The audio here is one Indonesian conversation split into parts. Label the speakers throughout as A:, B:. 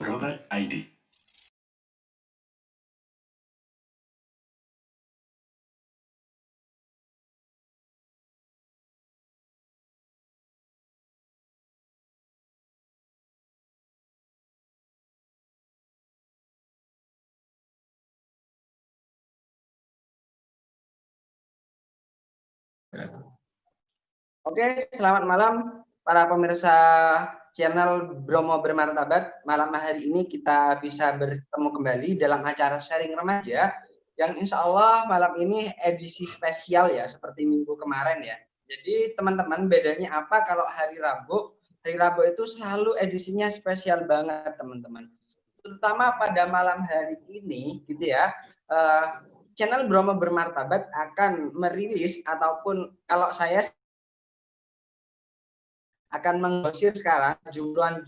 A: Product ID.
B: Oke, selamat malam para pemirsa channel Bromo Bermartabat. Malam hari ini kita bisa bertemu kembali dalam acara sharing remaja yang insya Allah malam ini edisi spesial ya, seperti minggu kemarin ya. Jadi teman-teman, bedanya apa kalau hari Rabu? Hari Rabu itu selalu edisinya spesial banget teman-teman. Terutama pada malam hari ini gitu ya. Channel Bromo Bermartabat akan merilis ataupun kalau saya akan mengusir sekarang jumlahnya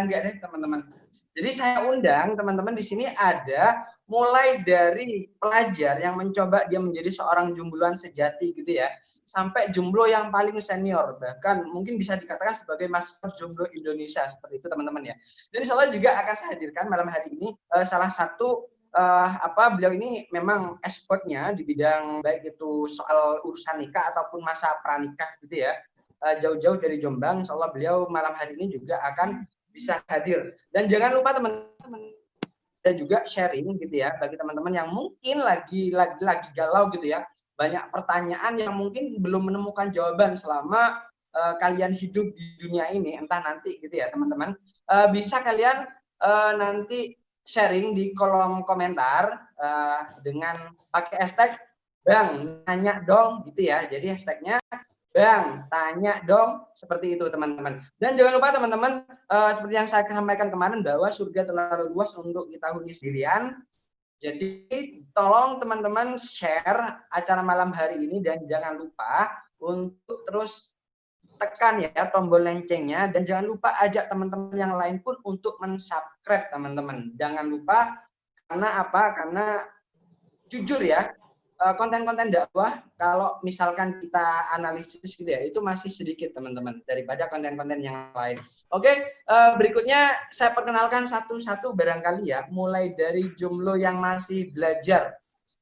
B: enggak deh teman-teman. Jadi saya undang teman-teman di sini ada mulai dari pelajar yang mencoba dia menjadi seorang jumluan sejati gitu ya, sampai jumlo yang paling senior, bahkan mungkin bisa dikatakan sebagai master jumlo Indonesia seperti itu teman-teman ya. Dan insya Allah juga akan saya hadirkan malam hari ini salah satu beliau ini memang expertnya di bidang baik itu soal urusan nikah ataupun masa pranikah gitu ya. Jauh-jauh dari Jombang, insya Allah beliau malam hari ini juga akan bisa hadir. Dan jangan lupa teman-teman dan juga sharing gitu ya bagi teman-teman yang mungkin lagi galau gitu ya, banyak pertanyaan yang mungkin belum menemukan jawaban selama kalian hidup di dunia ini, entah nanti gitu ya teman-teman, bisa kalian nanti sharing di kolom komentar dengan pakai hashtag Bang nanya dong gitu ya. Jadi hashtagnya Bang, tanya dong, seperti itu teman-teman. Dan jangan lupa teman-teman, seperti yang saya sampaikan kemarin bahwa surga terlalu luas untuk kita huni sendirian. Jadi tolong teman-teman share acara malam hari ini dan jangan lupa untuk terus tekan ya tombol loncengnya dan jangan lupa ajak teman-teman yang lain pun untuk mensubscribe teman-teman. Jangan lupa karena apa? Karena jujur ya, konten-konten dakwah kalau misalkan kita analisis gitu ya itu masih sedikit teman-teman daripada konten-konten yang lain. Oke, berikutnya saya perkenalkan satu-satu barangkali ya, mulai dari jumlo yang masih belajar.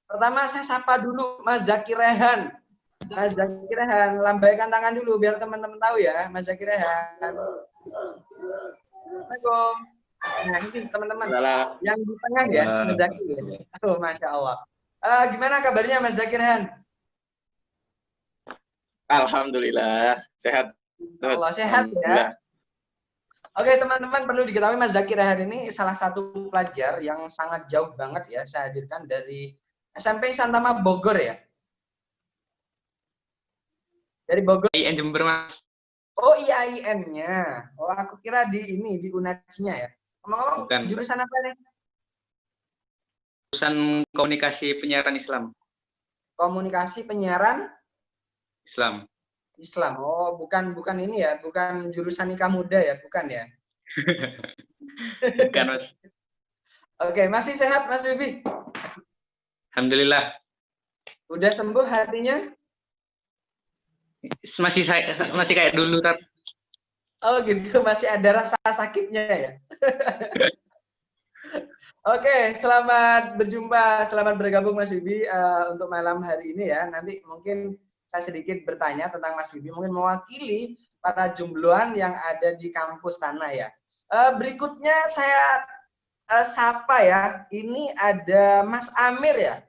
B: Pertama saya sapa dulu Mas Zaki Rehan. Mas Zaki Rehan, lambaikan tangan dulu biar teman-teman tahu ya, Mas Zaki Rehan. Assalamualaikum. Nah ini teman-teman yang di tengah ya, Mas Zaki. Oh, Masya Allah. Gimana kabarnya Mas Zakirhan?
C: Alhamdulillah sehat.
B: Allah sehat ya. Oke teman-teman, perlu diketahui Mas Zakirhan ini salah satu pelajar yang sangat jauh banget ya, saya hadirkan dari SMP Santama Bogor ya. Dari Bogor.
D: IAIN Jember Mas.
B: Oh IAIN-nya. Oh aku kira di ini di UNES-nya ya. Ngomong-ngomong jurusan apa nih?
D: Jurusan Komunikasi Penyiaran Islam.
B: Komunikasi Penyiaran
D: Islam.
B: Islam. Oh, bukan ini ya, bukan jurusan nikah muda ya, bukan ya?
D: Bukan, Mas.
B: Oke, masih sehat Mas Bibi?
D: Alhamdulillah.
B: Udah sembuh hatinya?
D: Masih kayak dulu, Tat.
B: Oh, gitu, masih ada rasa sakitnya ya. Oke, selamat berjumpa, selamat bergabung Mas Bibi untuk malam hari ini ya. Nanti mungkin saya sedikit bertanya tentang Mas Bibi, mungkin mewakili para jumluan yang ada di kampus sana ya. Berikutnya saya sapa ya. Ini ada Mas Amir ya.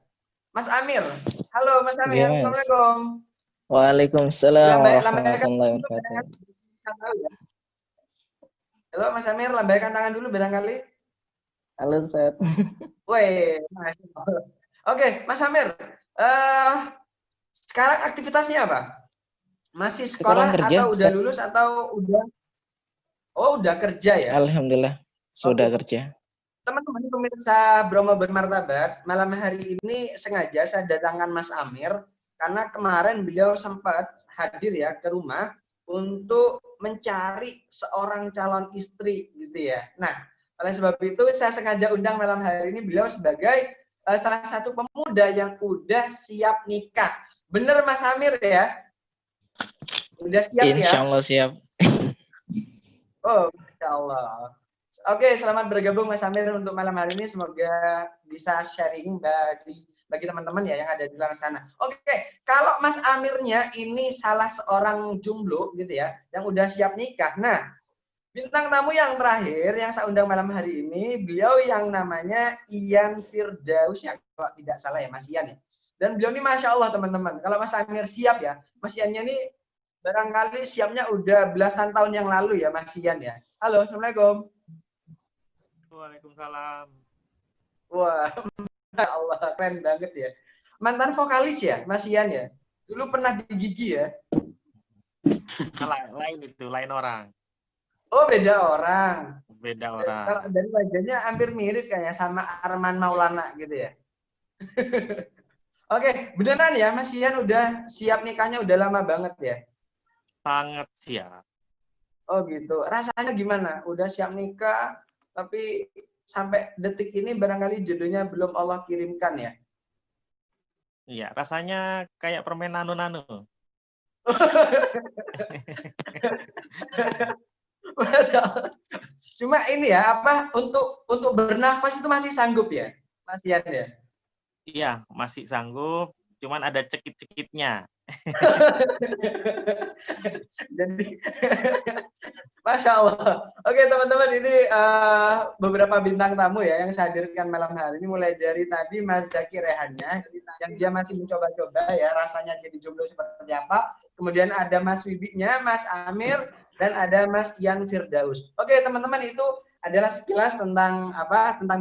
B: Mas Amir. Halo Mas Amir.
E: Yes.
B: Assalamualaikum.
E: Waalaikumsalam warahmatullahi wabarakatuh.
B: Halo Mas Amir, lambaikan tangan dulu barangkali.
E: Halo Ustaz.
B: Woi, oke, Mas Amir. Sekarang aktivitasnya apa? Masih sekolah atau udah lulus atau udah? Oh, udah kerja ya?
E: Alhamdulillah, sudah kerja.
B: Teman-teman pemirsa Bromo Bermartabat, malam hari ini sengaja saya datangkan Mas Amir karena kemarin beliau sempat hadir ya ke rumah untuk mencari seorang calon istri gitu ya. Nah, oleh sebab itu saya sengaja undang malam hari ini beliau sebagai salah satu pemuda yang udah siap nikah. Bener Mas Amir ya? Udah siap ya?
E: Insya Allah siap.
B: Oh, Insya Allah. Oke, selamat bergabung Mas Amir untuk malam hari ini. Semoga bisa sharing bagi teman-teman ya yang ada di luar sana. Oke, kalau Mas Amirnya ini salah seorang jomblo gitu ya, yang udah siap nikah. Nah, bintang tamu yang terakhir yang saya undang malam hari ini, beliau yang namanya Ian Firdaus ya, kalau tidak salah ya Mas Ian ya. Dan beliau ini Masya Allah teman-teman, kalau Mas Amir siap ya, Mas Iannya ini barangkali siapnya udah belasan tahun yang lalu ya Mas Ian ya. Halo, Assalamualaikum.
A: Waalaikumsalam.
B: Wah, Allah keren banget ya. Mantan vokalis ya Mas Ian ya? Dulu pernah di Gigi ya?
A: Lain itu, lain orang.
B: Oh, beda orang.
A: Beda orang.
B: Dari wajahnya hampir mirip kayaknya sama Arman Maulana gitu ya. Oke, beneran ya Mas Ian udah siap nikahnya udah lama banget ya?
A: Sangat siap.
B: Oh gitu. Rasanya gimana? Udah siap nikah, tapi sampai detik ini barangkali jodohnya belum Allah kirimkan ya?
A: Iya, rasanya kayak permen nano-nano.
B: Masya Allah. Cuma ini ya, apa untuk bernafas itu masih sanggup ya, Mas Ian ya?
A: Iya, masih sanggup. Cuman ada cekit-cekitnya.
B: Jadi, Masya Allah. Oke teman-teman, ini beberapa bintang tamu ya yang saya hadirkan malam hari ini. Mulai dari tadi Mas Zaki Rehannya, yang dia masih mencoba-coba ya rasanya jadi jomblo seperti apa. Kemudian ada Mas Wibinya, Mas Amir, dan ada Mas Ian Firdaus. Oke teman-teman, itu adalah sekilas tentang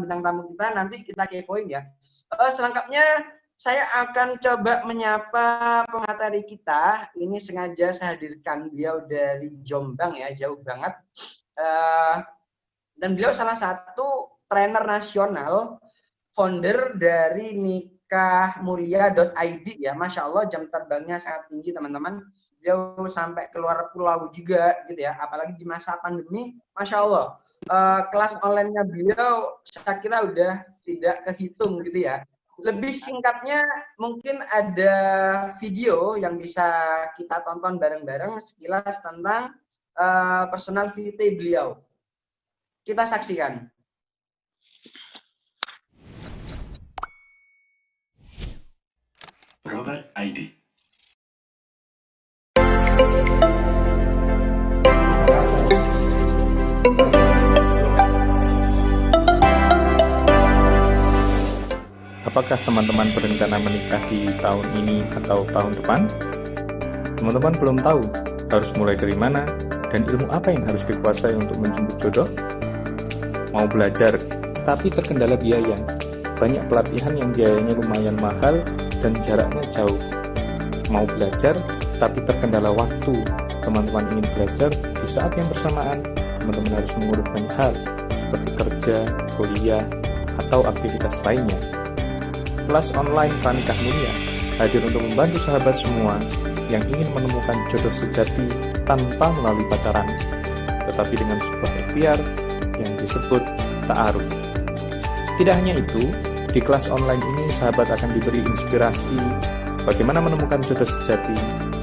B: bintang tamu kita. Nanti kita kepoin ya. Selengkapnya saya akan coba menyapa pemateri kita. Ini sengaja saya hadirkan beliau dari Jombang ya, jauh banget. Dan beliau salah satu trainer nasional, founder dari nikahmulia.id ya. Masya Allah, jam terbangnya sangat tinggi teman-teman. Beliau sampai keluar pulau juga gitu ya. Apalagi di masa pandemi, Masya Allah. Kelas online-nya beliau saya kira udah tidak kehitung gitu ya. Lebih singkatnya mungkin ada video yang bisa kita tonton bareng-bareng sekilas tentang personality beliau. Kita saksikan.
F: Robert ID.
G: Apakah teman-teman berencana menikah di tahun ini atau tahun depan? Teman-teman belum tahu harus mulai dari mana dan ilmu apa yang harus dikuasai untuk menjemput jodoh? Mau belajar, tapi terkendala biaya. Banyak pelatihan yang biayanya lumayan mahal dan jaraknya jauh. Mau belajar, tapi terkendala waktu. Teman-teman ingin belajar di saat yang bersamaan, teman-teman harus mengurus banyak hal, seperti kerja, kuliah, atau aktivitas lainnya. Kelas online Pranikah Mulia hadir untuk membantu sahabat semua yang ingin menemukan jodoh sejati tanpa melalui pacaran, tetapi dengan sebuah ikhtiar yang disebut ta'aruf. Tidak hanya itu, di kelas online ini sahabat akan diberi inspirasi bagaimana menemukan jodoh sejati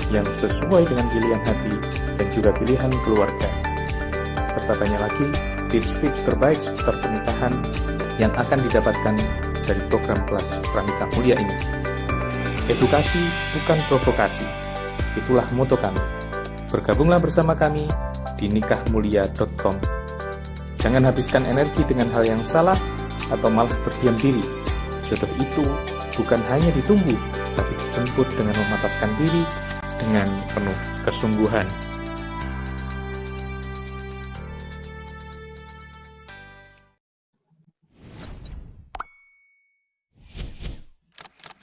G: yang sesuai dengan pilihan hati dan juga pilihan keluarga. Serta banyak lagi tips-tips terbaik seputar pernikahan yang akan didapatkan dari program kelas Pranikah Mulia ini. Edukasi bukan provokasi. Itulah moto kami. Bergabunglah bersama kami di nikahmulia.com. Jangan habiskan energi dengan hal yang salah atau malah berdiam diri. Jodoh itu bukan hanya ditunggu, tapi dijemput dengan memataskan diri dengan penuh kesungguhan.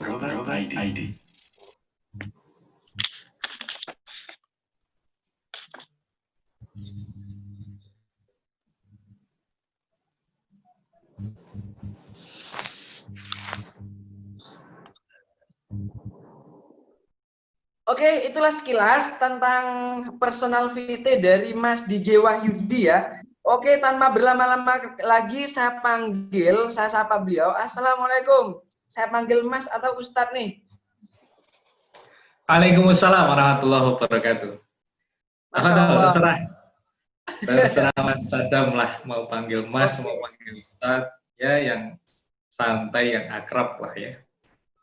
F: Robert ID.
B: Oke, itulah sekilas tentang personal VT dari Mas DJ Wahyudi ya. Oke, tanpa berlama-lama lagi saya sapa beliau. Assalamualaikum. Saya panggil Mas atau Ustadz nih?
H: Waalaikumsalam warahmatullahi wabarakatuh. Apa
B: Masya Allah.
H: terserah.
G: Terserah Mas Sadam lah, mau panggil Mas, mau panggil Ustadz, ya yang santai, yang akrab lah ya.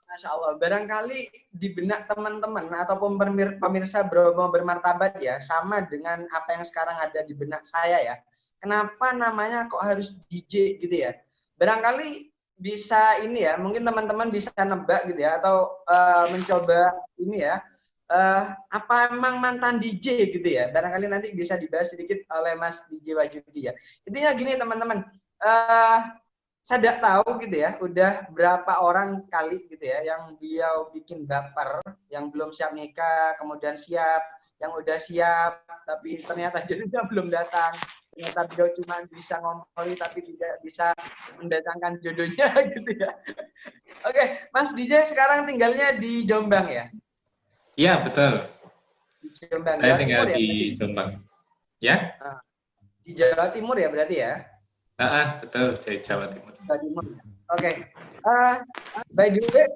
B: Masya Allah, barangkali di benak teman-teman ataupun pemirsa Bromo Bermartabat ya, sama dengan apa yang sekarang ada di benak saya ya. Kenapa namanya kok harus DJ gitu ya? Barangkali bisa ini ya, mungkin teman-teman bisa nebak gitu ya, atau mencoba ini ya, apa emang mantan DJ gitu ya? Barangkali nanti bisa dibahas sedikit oleh Mas DJ Wahyudi ya. Intinya gini teman-teman, saya tidak tahu gitu ya, udah berapa orang kali gitu ya yang beliau bikin baper, yang belum siap nikah, kemudian siap, yang udah siap, tapi ternyata jodohnya belum datang. Ternyata beliau cuma bisa ngomongin tapi tidak bisa mendatangkan jodohnya gitu ya. Oke, Mas DJ sekarang tinggalnya di Jombang ya?
G: Iya, betul.
B: Di Jombang.
G: Saya
B: Jawa
G: tinggal
B: Timur,
G: di
B: ya,
G: Jombang. Ya?
B: Di Jawa Timur ya berarti ya?
G: Betul, dari Jawa Timur.
B: Jawa Timur. Oke. By the way,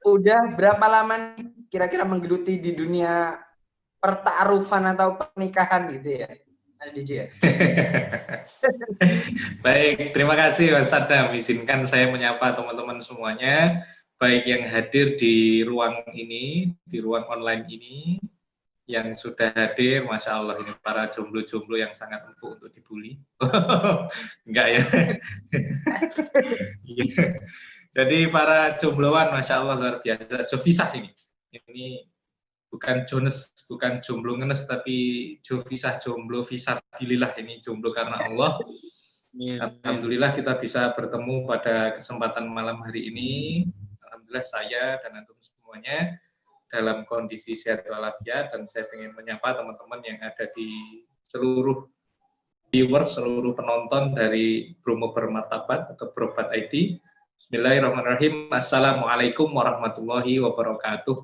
B: udah berapa lama nih kira-kira menggeluti di dunia pertaarufan atau pernikahan gitu ya, Mas DJ ya?
G: Baik, terima kasih Mas Sadam. Izinkan saya menyapa teman-teman semuanya, baik yang hadir di ruang ini, di ruang online ini, yang sudah hadir, Masya Allah, ini para jomblo-jomblo yang sangat empuk untuk dibully. Enggak ya? Jadi para jombloan, Masya Allah, luar biasa. Jovisah ini. Ini bukan Jones, bukan jomblo ngenes, tapi Jovisah, jomblo visabilillah. Ini jomblo karena Allah. Alhamdulillah kita bisa bertemu pada kesempatan malam hari ini. Alhamdulillah saya dan antum semuanya dalam kondisi sehat walafiat, dan saya ingin menyapa teman-teman yang ada di seluruh viewers, seluruh penonton dari Bromo Bermartabat atau Brobat ID. Bismillahirrahmanirrahim. Assalamualaikum warahmatullahi wabarakatuh.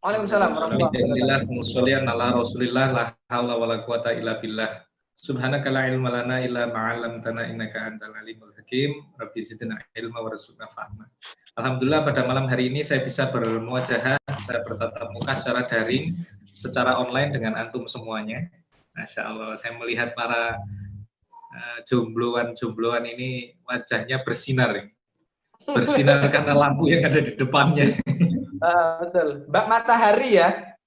B: Waalaikumsalam warahmatullahi
G: wabarakatuh. Subhanaka la ilma lana illa ma 'allamtana innaka antal alimul hakim. Rabbi zidna ilma warzuqna fahma. Alhamdulillah pada malam hari ini saya bisa bermuajahah, saya bertatap muka secara daring, secara online dengan antum semuanya. Masya Allah, saya melihat para jombloan ini wajahnya bersinar. Bersinar karena lampu yang ada di depannya.
B: Betul, Mbak Matahari ya.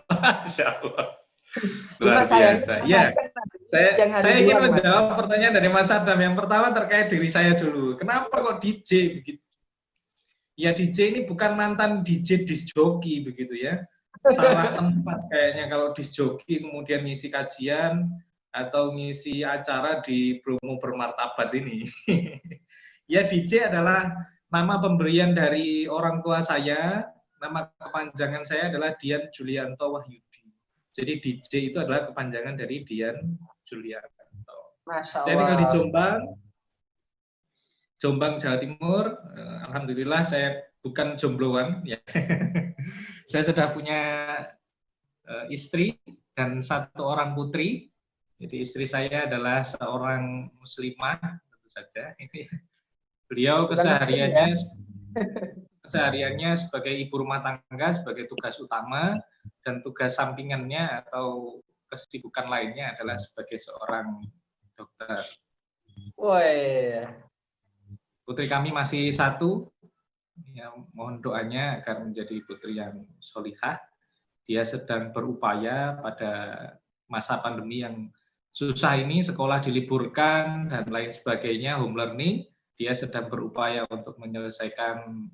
G: Masya Allah. Luar biasa. Ya, saya ingin menjawab pertanyaan dari Mas Adam. Yang pertama terkait diri saya dulu. Kenapa kok DJ begitu? Ya DJ ini bukan mantan DJ disc jockey begitu ya. Salah tempat kayaknya kalau disc jockey kemudian ngisi kajian atau ngisi acara di Bromo Bermartabat ini. Ya DJ adalah nama pemberian dari orang tua saya. Nama kepanjangan saya adalah Dian Julianto Wahyudi. Jadi DJ itu adalah kepanjangan dari Dian Julianto.
B: Masya Allah.
G: Saya tinggal di Jombang, Jawa Timur. Alhamdulillah saya bukan jombloan. Ya. Saya sudah punya istri dan satu orang putri. Jadi istri saya adalah seorang muslimah, tentu saja. Beliau kesehariannya sebagai ibu rumah tangga, sebagai tugas utama, dan tugas sampingannya atau kesibukan lainnya adalah sebagai seorang dokter.
B: Woi.
G: Putri kami masih satu, ya, mohon doanya agar menjadi putri yang solihah. Dia sedang berupaya pada masa pandemi yang susah ini, sekolah diliburkan dan lain sebagainya, home learning. Dia sedang berupaya untuk menyelesaikan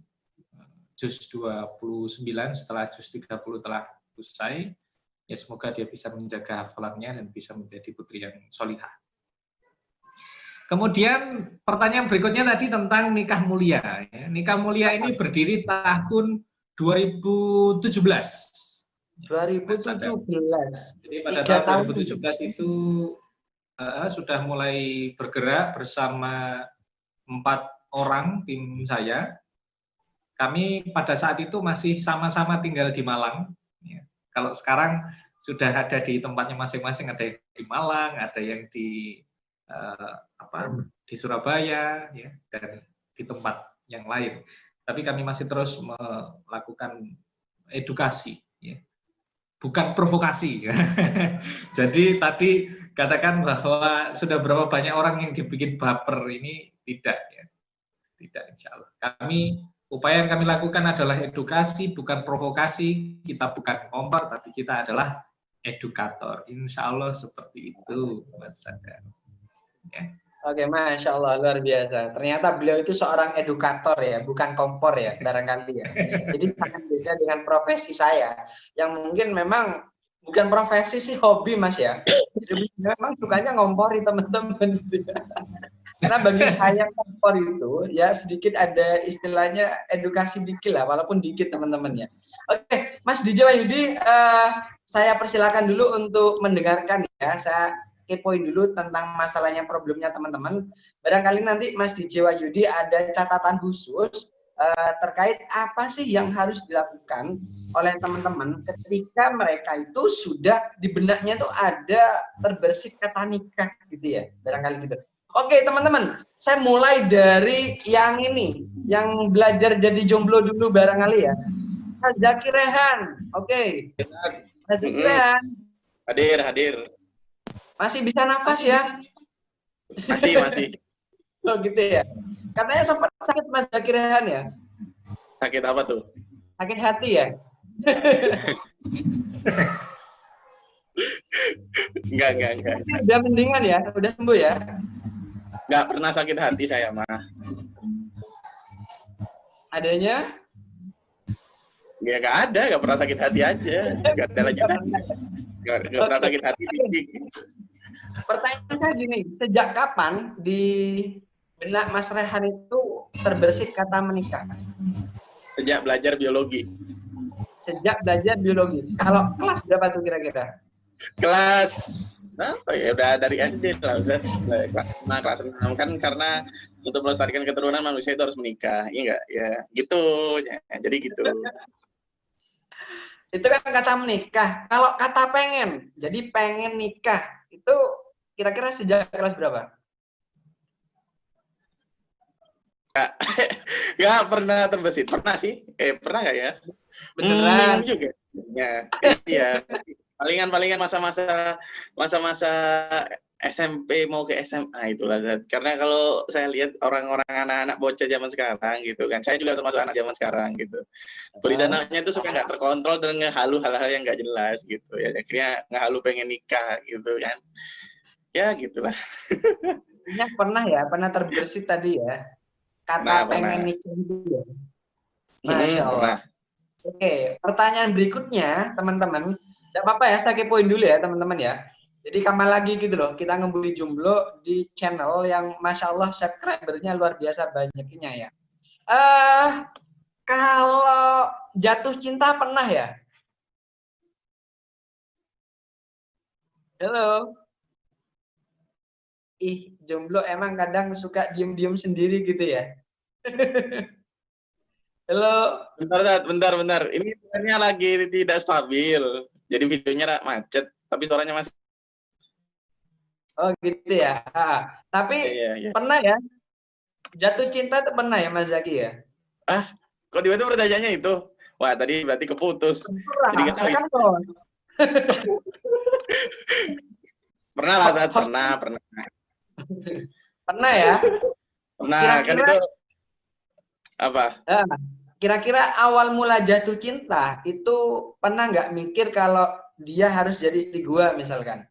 G: juz 29 setelah juz 30 telah usai. Ya, semoga dia bisa menjaga hafalannya dan bisa menjadi putri yang solihah. Kemudian pertanyaan berikutnya tadi tentang nikah mulia. Nikah mulia ini berdiri tahun 2017.
B: 2017.
G: Jadi pada tahun 2017 itu sudah mulai bergerak bersama 4 orang tim saya. Kami pada saat itu masih sama-sama tinggal di Malang. Kalau sekarang sudah ada di tempatnya masing-masing, ada yang di Malang, ada yang di Surabaya, ya, dan di tempat yang lain. Tapi kami masih terus melakukan edukasi, ya.
H: bukan provokasi. Jadi tadi katakan bahwa sudah berapa banyak orang yang dibikin baper, ini tidak ya. Tidak, insya Allah. Upaya yang kami lakukan adalah edukasi, bukan provokasi. Kita bukan kompor, tapi kita adalah edukator. Insya Allah seperti itu, Mas Sadar. Ya.
B: Oke, Masya Allah, luar biasa. Ternyata beliau itu seorang edukator ya, bukan kompor ya, barangkali ya. Jadi sangat beda dengan profesi saya, yang mungkin memang bukan profesi sih, hobi Mas ya. Jadi memang sukanya ngompori teman-teman. Karena bagi saya kompor itu ya sedikit ada istilahnya edukasi dikit lah, walaupun dikit teman-teman ya. Oke, Mas DJ Wahyudi, saya persilakan dulu untuk mendengarkan ya. Saya kepoin dulu tentang masalahnya, problemnya teman-teman. Barangkali nanti Mas DJ Wahyudi ada catatan khusus terkait apa sih yang harus dilakukan oleh teman-teman ketika mereka itu sudah di benaknya tuh ada terbersit kata nikah gitu ya, barangkali gitu. Oke teman-teman, saya mulai dari yang ini, yang belajar jadi jomblo dulu barangkali ya. Mas Zaki Rehan, oke. Mas Zaki Rehan.
C: Hadir.
B: Masih bisa nafas ya?
C: Masih.
B: Oh gitu ya. Katanya sempat sakit Mas Zaki Rehan ya?
C: Sakit apa tuh?
B: Sakit hati ya?
C: Enggak.
B: Udah mendingan ya? Udah sembuh ya?
C: Enggak pernah sakit hati saya mah.
B: Adanya?
C: Ya enggak ada, enggak pernah sakit hati aja. Enggak ada lagi. Enggak pernah sakit hati.
B: Pertanyaan saya gini, sejak kapan di benak Mas Rehan itu terbersit kata menikah?
C: Sejak belajar biologi.
B: Sejak belajar biologi. Kalau kelas berapa tuh kira-kira?
C: Kelas apa ya, udah dari SD lah, udah kelas 6 kan, karena untuk melestarikan keturunan manusia itu harus menikah, iya enggak ya gitu ya, jadi gitu.
B: Itu kan kata menikah. Kalau kata pengen, jadi pengen nikah itu kira-kira sejak kelas berapa?
C: Nggak pernah terbesit, pernah sih, pernah nggak ya?
B: Beneran
C: juga ya. Iya. Palingan masa-masa SMP mau ke SMA itulah. Karena kalau saya lihat orang-orang anak-anak bocah zaman sekarang gitu kan, saya juga termasuk anak zaman sekarang gitu. Tulisannya itu suka nggak terkontrol dan ngehalu hal-hal yang nggak jelas gitu ya. Akhirnya ngehalu pengen nikah gitu kan. Ya gitulah.
B: ya, pernah terbersit tadi ya. Kata pengen nikah itu ya. Masya Allah. Oke, pertanyaan berikutnya teman-teman. Tidak apa-apa ya, saya kepoin dulu ya teman-teman ya. Jadi kapan lagi gitu loh, kita ngebully jomblo di channel yang Masya Allah subscribernya luar biasa banyaknya ya. Kalau jatuh cinta pernah ya? Halo? Ih, jomblo emang kadang suka diem-diem sendiri gitu ya. Halo?
C: Bentar. Ini sebenarnya lagi tidak stabil. Jadi videonya macet, tapi suaranya masih.
B: Oh gitu ya. Tapi
C: iya.
B: Pernah ya? Jatuh cinta itu pernah ya Mas Zaki ya?
C: Kok tiba-tiba pertanyaannya itu? Wah, tadi berarti keputus. Jadi
B: kan
C: pernah lah, pernah.
B: Pernah ya?
C: Pernah, kan itu apa?
B: Kira-kira awal mula jatuh cinta itu pernah nggak mikir kalau dia harus jadi istri gua misalkan?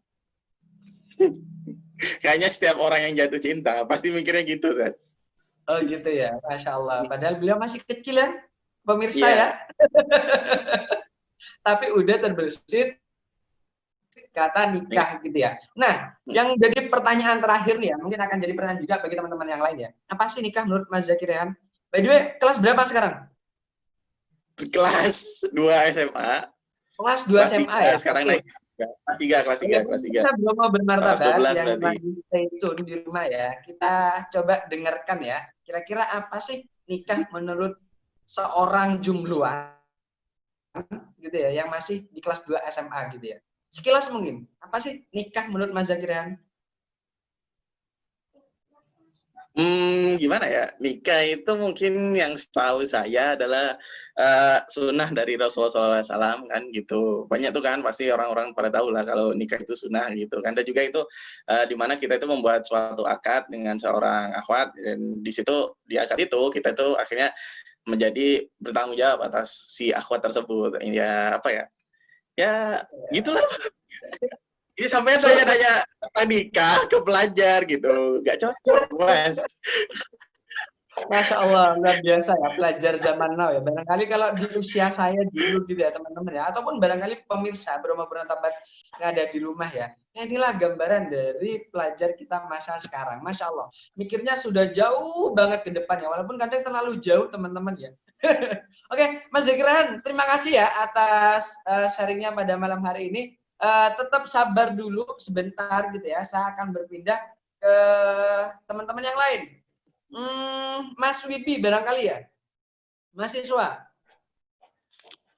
C: Kayaknya setiap orang yang jatuh cinta pasti mikirnya gitu kan.
B: Oh gitu ya, Masya Allah. Padahal beliau masih kecil ya, pemirsa ya. Tapi udah terbersit kata nikah gitu ya. Nah, yang jadi pertanyaan terakhir nih ya, mungkin akan jadi pertanyaan juga bagi teman-teman yang lain ya. Apa sih nikah menurut Mas Zaki Rehan? By the way, kelas berapa sekarang?
C: Kelas 2 SMA.
B: Kelas 2 SMA ya?
C: Sekarang naik kelas 3.
B: Kita belum mau bermartabat yang lagi stay tune di rumah ya. Kita coba dengarkan ya. Kira-kira apa sih nikah menurut seorang jombloan gitu ya, yang masih di kelas 2 SMA gitu ya. Sekilas mungkin, apa sih nikah menurut Mas Zaki Rehan?
C: Gimana ya? Nikah itu mungkin yang setahu saya adalah sunnah dari Rasulullah SAW kan gitu. Banyak tuh kan pasti orang-orang pada tahu lah kalau nikah itu sunnah gitu kan. Dan juga itu di mana kita itu membuat suatu akad dengan seorang akhwat, dan di situ di akad itu kita itu akhirnya menjadi bertanggung jawab atas si akhwat tersebut. Ya apa ya? Ya gitulah. Ini sampai tanya-tanya tentang nikah ke pelajar gitu, nggak cocok, Mas.
B: Masya Allah, luar biasa ya pelajar zaman now ya. Barangkali kalau di usia saya dulu gitu ya teman-teman ya, ataupun barangkali pemirsa Bromo-Berontabat yang ada di rumah ya. Nah, inilah gambaran dari pelajar kita masa sekarang. Masya Allah, mikirnya sudah jauh banget ke depan ya, walaupun kadang terlalu jauh teman-teman ya. Oke, Mas Zikran, terima kasih ya atas sharingnya pada malam hari ini. Tetap sabar dulu sebentar gitu ya. Saya akan berpindah ke teman-teman yang lain. Mas Wibi barangkali ya, mahasiswa.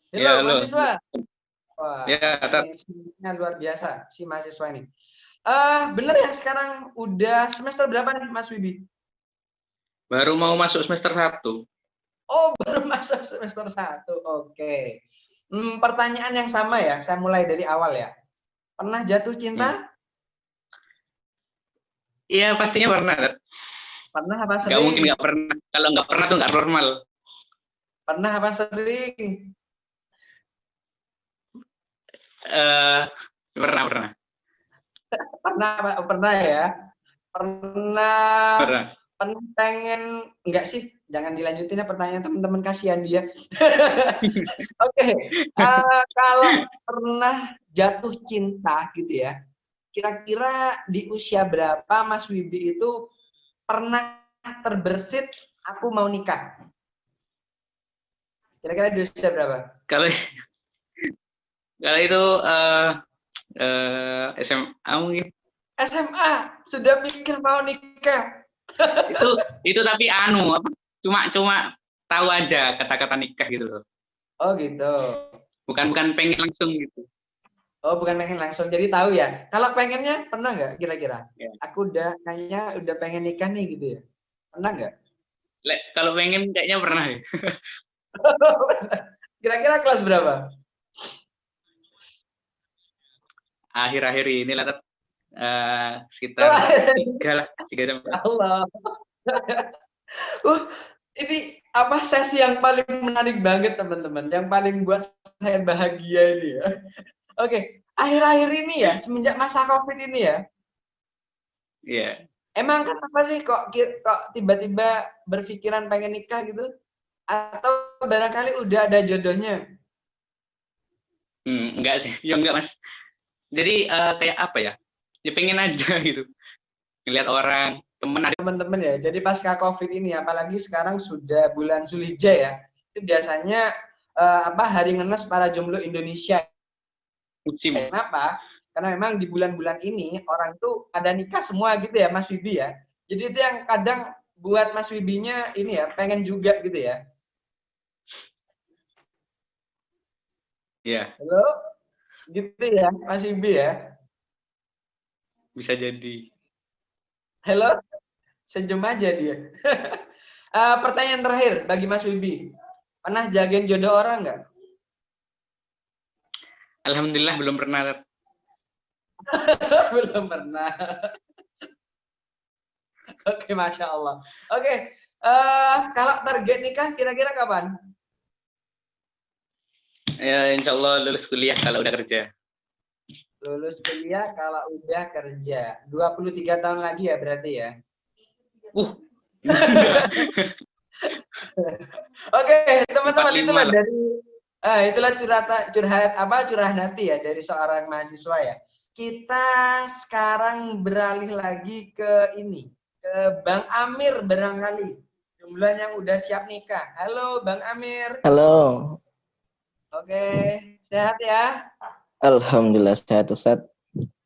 B: Halo,
D: Ya, halo.
B: mahasiswa. Wah,
D: Ya,
B: ini luar biasa si mahasiswa ini. Bener ya sekarang udah semester berapa nih Mas Wibi?
D: baru mau masuk semester 1.
B: Oh, baru masuk semester 1. Oke. Pertanyaan yang sama ya, saya mulai dari awal ya. Pernah jatuh cinta?
D: Iya, pastinya pernah.
B: Pernah apa
D: Nggak
B: sering?
D: mungkin nggak pernah. Kalau nggak pernah tuh nggak normal.
B: Pernah apa sering?
D: Pernah.
B: Pernah ya. Pernah
D: Pernah.
B: pengen enggak sih? Jangan dilanjutin ya pertanyaan teman-teman, kasihan dia. Oke. Kalau pernah jatuh cinta gitu ya. Kira-kira di usia berapa Mas Wibi itu pernah terbersit aku mau nikah? Kira-kira di usia berapa?
D: Kalau itu SMA mungkin.
B: SMA sudah mikir mau nikah.
D: itu tapi cuma tahu aja kata-kata nikah gitu loh.
B: Oh gitu.
D: Bukan pengen langsung gitu.
B: Oh bukan pengen langsung, jadi tahu ya. Kalau pengennya pernah nggak kira-kira?
D: Ya.
B: Aku kayaknya udah pengen nikah nih gitu ya. Pernah nggak?
D: Kalau pengen kayaknya pernah ya.
B: Kira-kira kelas berapa?
D: Akhir-akhir ini lah sekitar 3 jam.
B: Allah. Ini apa sesi yang paling menarik banget teman-teman, yang paling buat saya bahagia ini ya. Oke, akhir-akhir ini ya, semenjak masa COVID ini ya.
D: Iya.
B: Emang kenapa sih kok tiba-tiba berpikiran pengen nikah gitu? Atau barangkali udah ada jodohnya?
D: Enggak sih, ya enggak Mas. Jadi kayak apa ya? Ya pengen aja gitu. Ngeliat orang,
B: teman-teman ya. Jadi pasca COVID ini, apalagi sekarang sudah bulan Zulhijjah ya. Itu biasanya hari ngenes para jomblo Indonesia.
D: musim.
B: Kenapa? Karena memang di bulan-bulan ini orang itu pada nikah semua gitu ya Mas Wibi ya. Jadi itu yang kadang buat Mas Wibinya ini ya pengen juga gitu ya.
D: Iya.
B: Halo? Gitu ya Mas Wibi ya.
D: Bisa jadi.
B: Halo? Senyum aja dia. Pertanyaan terakhir bagi Mas Wibi. Pernah jagain jodoh orang nggak?
D: Alhamdulillah belum pernah.
B: Belum pernah. Oke, Masya Allah. Oke, kalau target nikah kira-kira kapan?
D: Ya, insya Allah lulus kuliah kalau udah kerja.
B: Lulus kuliah kalau udah kerja. 23 tahun lagi ya berarti ya? Oke, teman-teman, itulah dari itulah curahan hati ya dari seorang mahasiswa ya. Kita sekarang beralih lagi ke ini, ke Bang Amir barangkali. Jumlah yang udah siap nikah. Halo Bang Amir.
E: Halo.
B: Oke, sehat ya?
E: Alhamdulillah sehat Ustaz.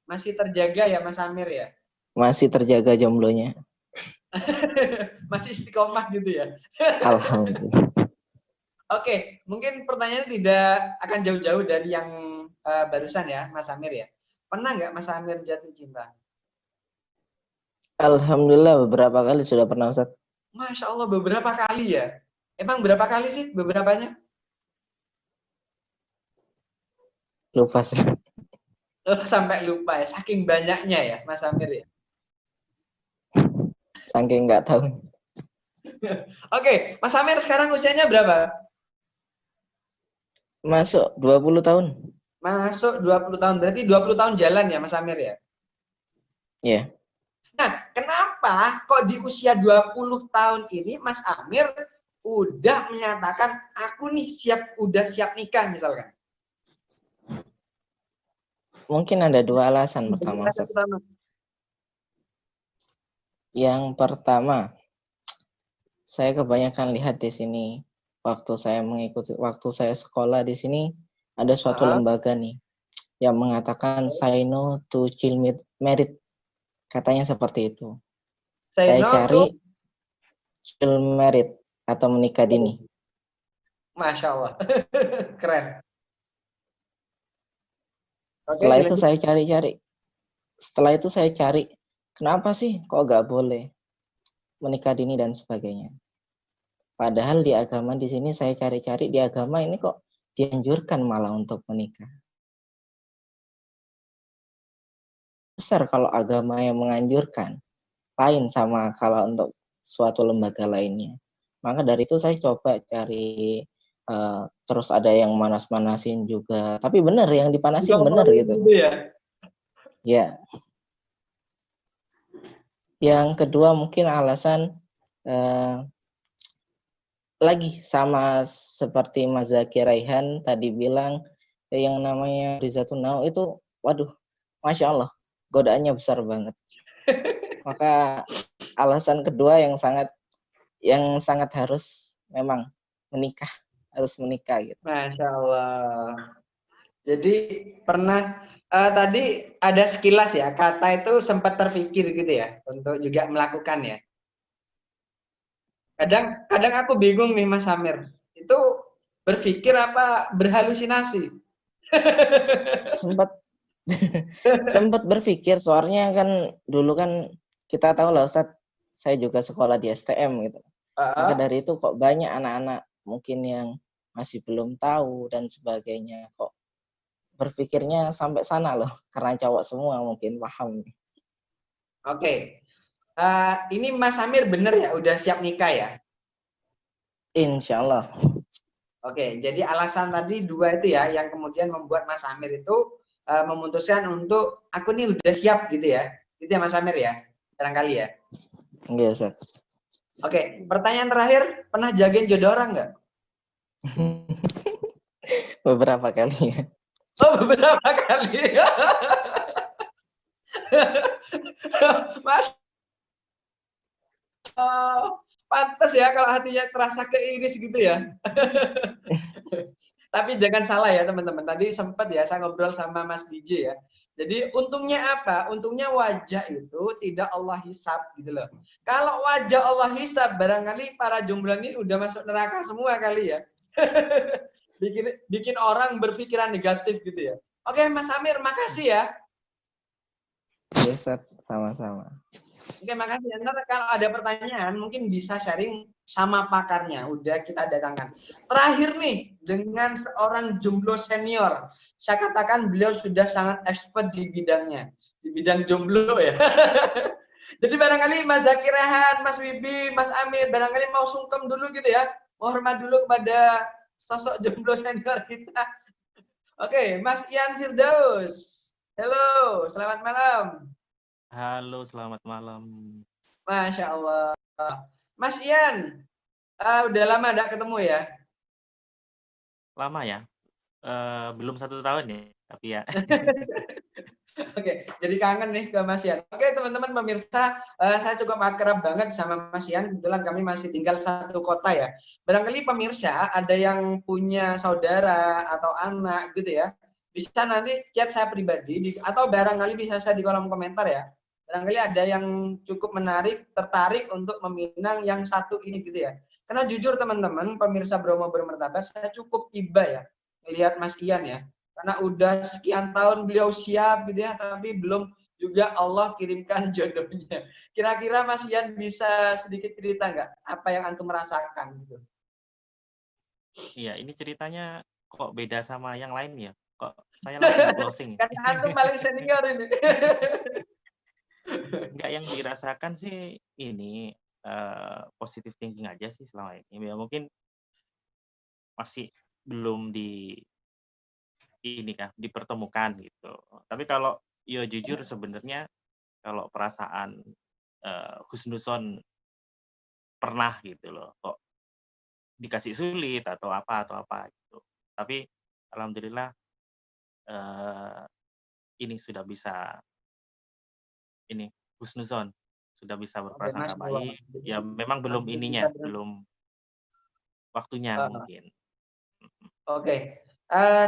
B: Masih terjaga ya Mas Amir ya?
E: Masih terjaga jomblonya.
B: Masih istiqomah gitu ya?
E: Alhamdulillah.
B: Oke, mungkin pertanyaannya tidak akan jauh-jauh dari yang barusan ya, Mas Amir ya. Pernah nggak Mas Amir jatuh cinta?
E: Alhamdulillah beberapa kali sudah pernah Ustaz.
B: Masya Allah, beberapa kali ya. Emang berapa kali sih beberapanya?
E: Lupa sih.
B: Oh, sampai lupa ya, saking banyaknya ya Mas Amir ya.
E: Saking nggak tahu.
B: Oke, Mas Amir sekarang usianya berapa?
E: Masuk 20 tahun.
B: Masuk 20 tahun, berarti 20 tahun jalan ya Mas Amir ya?
E: Iya.
B: Nah, kenapa kok di usia 20 tahun ini Mas Amir udah menyatakan aku nih udah siap nikah misalkan?
E: Mungkin ada dua alasan pertama Ustaz. Yang pertama, saya kebanyakan lihat di sini waktu saya sekolah di sini ada suatu lembaga nih yang mengatakan say no to child marriage. Katanya seperti itu. Saya cari child marriage atau menikah dini.
B: Masya Allah. Keren.
E: Setelah itu saya cari, kenapa sih kok nggak boleh menikah dini dan sebagainya. Padahal di agama di sini saya cari-cari di agama ini kok dianjurkan malah untuk menikah. Besar kalau agama yang menganjurkan, lain sama kalau untuk suatu lembaga lainnya. Maka dari itu saya coba cari, terus ada yang manas-manasin juga. Tapi benar, yang dipanasin benar gitu. Ya. Yang kedua mungkin alasan lagi sama seperti Mas Zaki Raihan tadi bilang, yang namanya Rizatun Nau itu, waduh, Masya Allah, godaannya besar banget. Maka alasan kedua yang sangat harus memang harus menikah gitu.
B: Masya Allah. Jadi pernah tadi ada sekilas ya, kata itu sempat terpikir gitu ya untuk juga melakukan ya. Kadang aku bingung nih Mas Amir, itu berpikir apa berhalusinasi?
E: Sempat berpikir, soalnya kan dulu kan kita tahu lah Ustadz, saya juga sekolah di STM gitu. Maka dari itu kok banyak anak-anak mungkin yang masih belum tahu dan sebagainya, kok berpikirnya sampai sana loh, karena cowok semua mungkin paham.
B: Oke. Ini Mas Amir bener ya udah siap nikah ya?
E: Insya Allah.
B: Oke, jadi alasan tadi dua itu ya yang kemudian membuat Mas Amir itu memutuskan untuk aku nih udah siap gitu ya. Gitu ya Mas Amir ya? Barangkali ya?
E: Iya, Ustaz.
B: Oke, pertanyaan terakhir, pernah jagain jodoh orang nggak?
E: Beberapa kali ya.
B: Oh, beberapa kali. Mas, pantas ya kalau hatinya terasa keiris gitu ya. Tapi jangan salah ya teman-teman. Tadi sempat ya saya ngobrol sama Mas DJ ya. Jadi untungnya apa? Untungnya wajah itu tidak Allah hisab gitu loh. Kalau wajah Allah hisab, barangkali para jomblo ini udah masuk neraka semua kali ya. bikin orang berpikiran negatif gitu ya. Oke Mas Amir, makasih ya.
E: Yes, sama-sama.
B: Oke, makasih. Ntar kalau ada pertanyaan mungkin bisa sharing sama pakarnya. Udah kita datangkan. Terakhir nih, dengan seorang jomblo senior. Saya katakan beliau sudah sangat expert di bidangnya. Di bidang jomblo ya. Jadi barangkali Mas Zaki Rehan, Mas Wibi, Mas Amir, barangkali mau sungkem dulu gitu ya. Mau hormat dulu kepada sosok jomblo senior kita. Oke, Mas Ian Firdaus. Halo, selamat malam.
A: Halo, selamat malam.
B: Masya Allah. Mas Ian, udah lama gak ketemu ya?
A: Lama ya? Belum 1 tahun ya, tapi ya.
B: Oke, jadi kangen nih ke Mas Ian. Oke, teman-teman pemirsa, saya cukup akrab banget sama Mas Ian. Kebetulan kami masih tinggal satu kota ya. Barangkali pemirsa ada yang punya saudara atau anak gitu ya. Bisa nanti chat saya pribadi atau barangkali bisa saya di kolom komentar ya. Barangkali ada yang cukup tertarik untuk meminang yang satu ini gitu ya. Karena jujur teman-teman, pemirsa Bromo Bermartabat, saya cukup iba ya melihat Mas Ian ya. Karena udah sekian tahun beliau siap gitu ya, tapi belum juga Allah kirimkan jodohnya. Kira-kira Mas Ian bisa sedikit cerita nggak apa yang antum merasakan gitu?
A: Iya, ini ceritanya kok beda sama yang lain ya? Kok saya langsung closing.
B: Karena antum paling senior ini.
A: Enggak, yang dirasakan sih ini positive thinking aja sih selama ini. Ya mungkin masih belum dipertemukan gitu. Tapi kalau ya jujur sebenarnya kalau perasaan husnuzon pernah gitu loh, kok dikasih sulit atau apa gitu. Tapi alhamdulillah ini sudah bisa ini husnuzon, sudah bisa berprasangka baik. Ya memang belum ininya, belum waktunya mungkin.
B: Oke.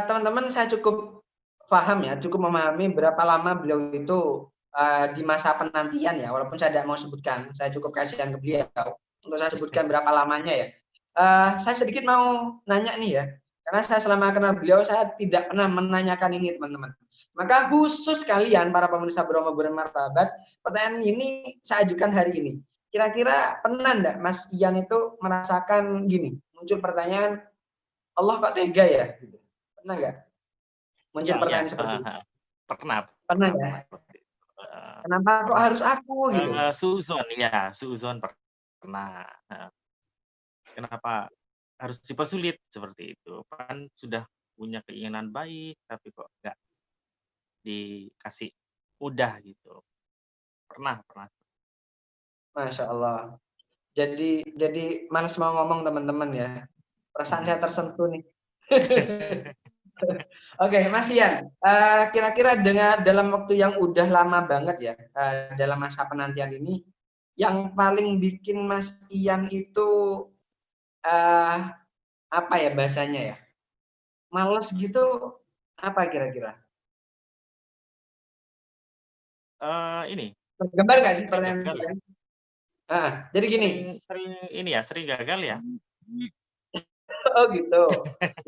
B: Teman-teman, saya cukup paham ya, cukup memahami berapa lama beliau itu di masa penantian ya, walaupun saya tidak mau sebutkan, saya cukup kasihan ke beliau untuk saya sebutkan berapa lamanya ya. Saya sedikit mau nanya nih ya, karena saya selama kenal beliau saya tidak pernah menanyakan ini teman-teman. Maka khusus kalian para pemirsa Bromo Bermartabat, pertanyaan ini saya ajukan hari ini. Kira-kira pernah enggak Mas Ian itu merasakan gini, muncul pertanyaan, Allah kok tega ya? Pernah nggak? Muncul pertanyaan seperti itu?
A: Pernah
B: ya? Kenapa kok harus aku gitu?
A: Suuzon pernah. Kenapa harus dipersulit seperti itu? Kan sudah punya keinginan baik, tapi kok nggak dikasih mudah gitu. Pernah.
B: Masya Allah. Jadi malas mau ngomong teman-teman ya. Perasaan saya tersentuh nih. Oke, Mas Ian, kira-kira dalam waktu yang udah lama banget ya, dalam masa penantian ini, yang paling bikin Mas Ian itu apa ya bahasanya ya, males gitu, apa kira-kira?
A: Ini.
B: Tergambar nggak sih pertanyaan? Jadi gini.
A: Sering gagal ya.
B: Oh gitu.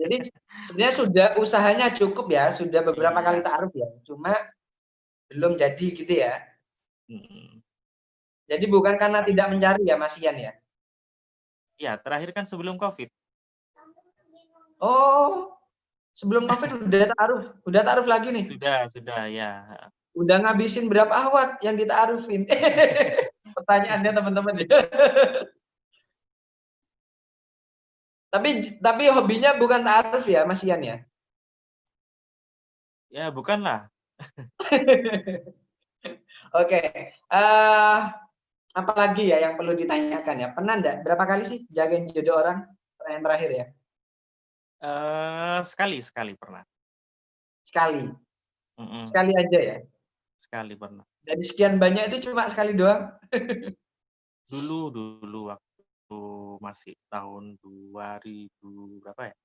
B: Jadi sebenarnya sudah usahanya cukup ya, sudah beberapa kali ta'aruf ya, cuma belum jadi gitu ya. Jadi bukan karena tidak mencari ya Mas Ian ya?
A: Iya, terakhir kan sebelum COVID.
B: Oh, sebelum COVID udah ta'aruf lagi nih?
A: Sudah ya.
B: Udah ngabisin berapa ahwat yang dita'arufin? Pertanyaannya teman-teman ya. Tapi hobinya bukan ta'aruf ya, Mas Ian ya?
A: Ya, bukanlah.
B: Oke. Apalagi ya yang perlu ditanyakan ya? Pernah enggak? Berapa kali sih jagain jodoh orang? Pertanyaan terakhir ya.
A: Sekali pernah.
B: Sekali? Sekali aja ya?
A: Sekali pernah.
B: Dari sekian banyak itu cuma sekali doang?
A: Dulu waktu masih tahun 2000 berapa ya?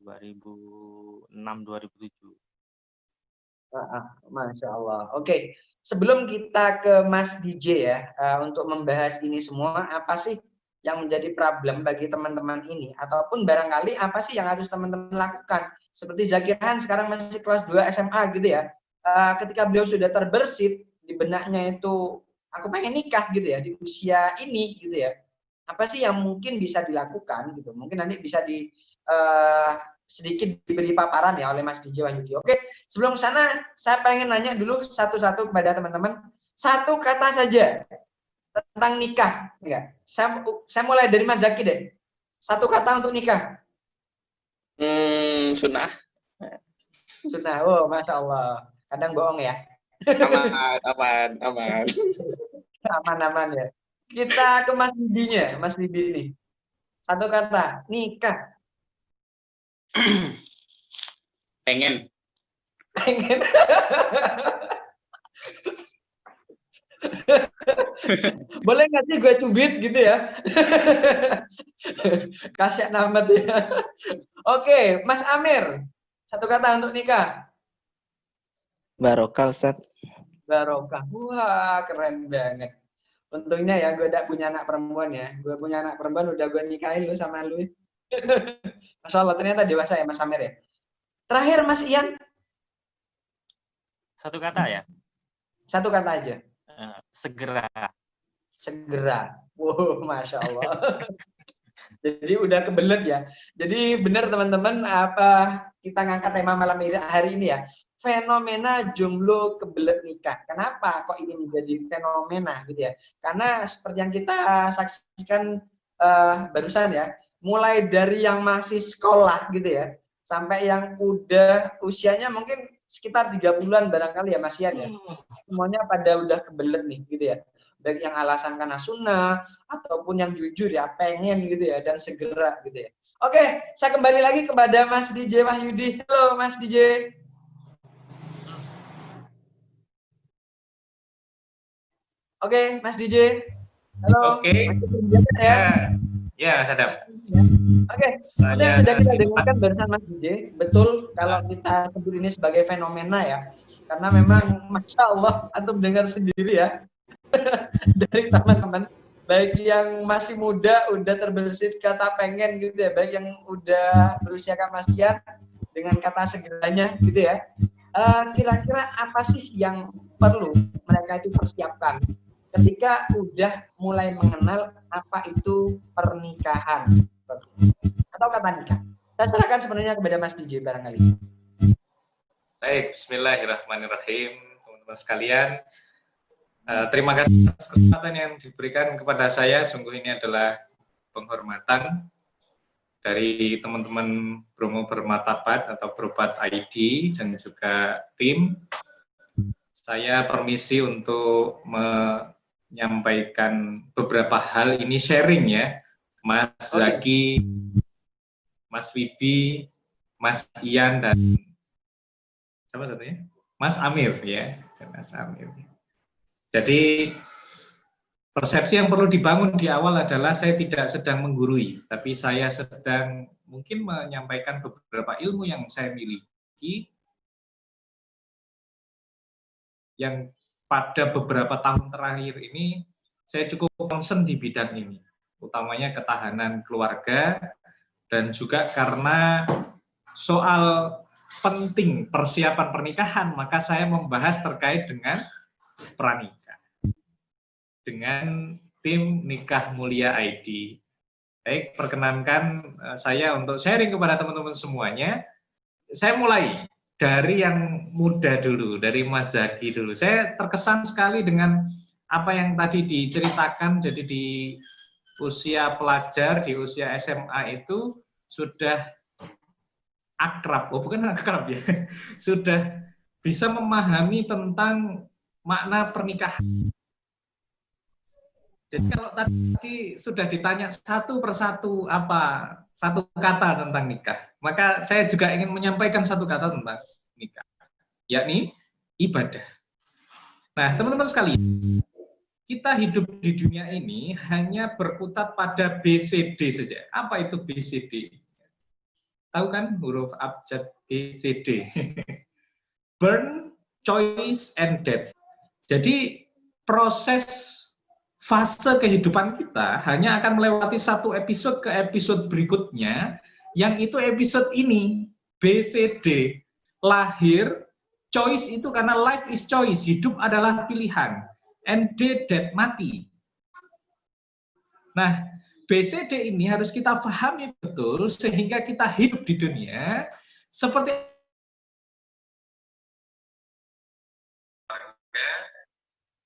A: 2006 2007.
B: Masya Allah. Oke, sebelum kita ke Mas DJ ya, untuk membahas ini semua, apa sih yang menjadi problem bagi teman-teman ini? Ataupun barangkali apa sih yang harus teman-teman lakukan? Seperti Zakirhan sekarang masih kelas 2 SMA gitu ya. Ketika beliau sudah terbersit di benaknya itu, aku pengen nikah gitu ya, di usia ini gitu ya. Apa sih yang mungkin bisa dilakukan gitu? Mungkin nanti bisa sedikit diberi paparan ya oleh Mas DJ Wahyudi. Oke, sebelum sana saya pengen nanya dulu satu-satu kepada teman-teman. Satu kata saja tentang nikah. Enggak. Saya mulai dari Mas Zaki deh. Satu kata untuk nikah.
C: Sunnah.
B: Sunnah. Oh, Masya Allah. Kadang bohong ya.
C: Aman.
B: Aman ya. Kita ke Mas Bibinya, Mas Bibi nih. Satu kata, nikah.
D: Pengen.
B: Boleh nggak sih gue cubit gitu ya? Kasian amat ya. Oke, Mas Amir. Satu kata untuk nikah.
E: Barokah, Ustaz.
B: Barokah. Wah, keren banget. Untungnya ya gue udah punya anak perempuan ya. Gue punya anak perempuan udah gue nikahin lu sama lu. Masya Allah, ternyata dewasa ya Mas Amir ya. Terakhir Mas Ian.
A: Satu kata ya?
B: Satu kata aja.
A: Segera.
B: Segera. Wow, Masya Allah. Jadi udah kebelet ya. Jadi benar teman-teman, apa kita ngangkat tema malam hari ini ya, fenomena jomblo kebelet nikah. Kenapa kok ini menjadi fenomena gitu ya? Karena seperti yang kita saksikan barusan ya, mulai dari yang masih sekolah gitu ya, sampai yang udah usianya mungkin sekitar 3 bulan barangkali ya Mas Ian ya. Semuanya pada udah kebelet nih gitu ya. Baik yang alasan karena sunnah ataupun yang jujur ya pengen gitu ya dan segera gitu ya. Oke, saya kembali lagi kepada Mas DJ Wahyudi. Halo Mas DJ. Oke, Mas DJ. Halo.
H: Oke.
B: Ya.
H: Ya, sadap.
B: Oke, sudah kita dengarkan barusan Mas DJ. Betul kalau kita sebut ini sebagai fenomena ya. Karena memang Masya Allah antum dengar sendiri ya. Dari teman-teman baik yang masih muda udah terbersit kata pengen gitu ya, baik yang udah berusia kemasian dengan kata segeranya gitu ya. Kira-kira apa sih yang perlu mereka itu persiapkan ketika udah mulai mengenal apa itu pernikahan atau kata nikah? Saya serahkan sebenarnya kepada Mas DJ barangkali.
H: Baik, bismillahirrahmanirrahim, teman-teman sekalian. Terima kasih atas kesempatan yang diberikan kepada saya. Sungguh ini adalah penghormatan dari teman-teman Bromo Bermartabat atau Berobat ID dan juga tim. Saya permisi untuk menyampaikan beberapa hal ini sharing ya, Mas Zaki, Mas Wibi, Mas Ian dan siapa satunya? Mas Amir ya, dan Mas Amir. Jadi persepsi yang perlu dibangun di awal adalah saya tidak sedang menggurui, tapi saya sedang mungkin menyampaikan beberapa ilmu yang saya miliki yang pada beberapa tahun terakhir ini saya cukup concern di bidang ini, utamanya ketahanan keluarga dan juga karena soal penting persiapan pernikahan, maka saya membahas terkait dengan pranikah dengan tim Nikah Mulia ID. Baik, perkenankan saya untuk sharing kepada teman-teman semuanya. Saya mulai dari yang muda dulu, dari Mas Zaki dulu. Saya terkesan sekali dengan apa yang tadi diceritakan. Jadi di usia pelajar, di usia SMA itu sudah akrab, bukan akrab ya, sudah bisa memahami tentang makna pernikahan. Jadi kalau tadi sudah ditanya satu persatu apa satu kata tentang nikah, maka saya juga ingin menyampaikan satu kata tentang nikah, yakni ibadah. Nah, teman-teman sekalian, kita hidup di dunia ini hanya berkutat pada BCD saja. Apa itu BCD? Tahu kan huruf abjad BCD? Burn, choice, and death. Jadi proses fase kehidupan kita hanya akan melewati satu episode ke episode berikutnya, yang itu episode ini, BCD, lahir, choice itu karena life is choice, hidup adalah pilihan, and death, mati. Nah, BCD ini harus kita pahami betul sehingga kita hidup di dunia seperti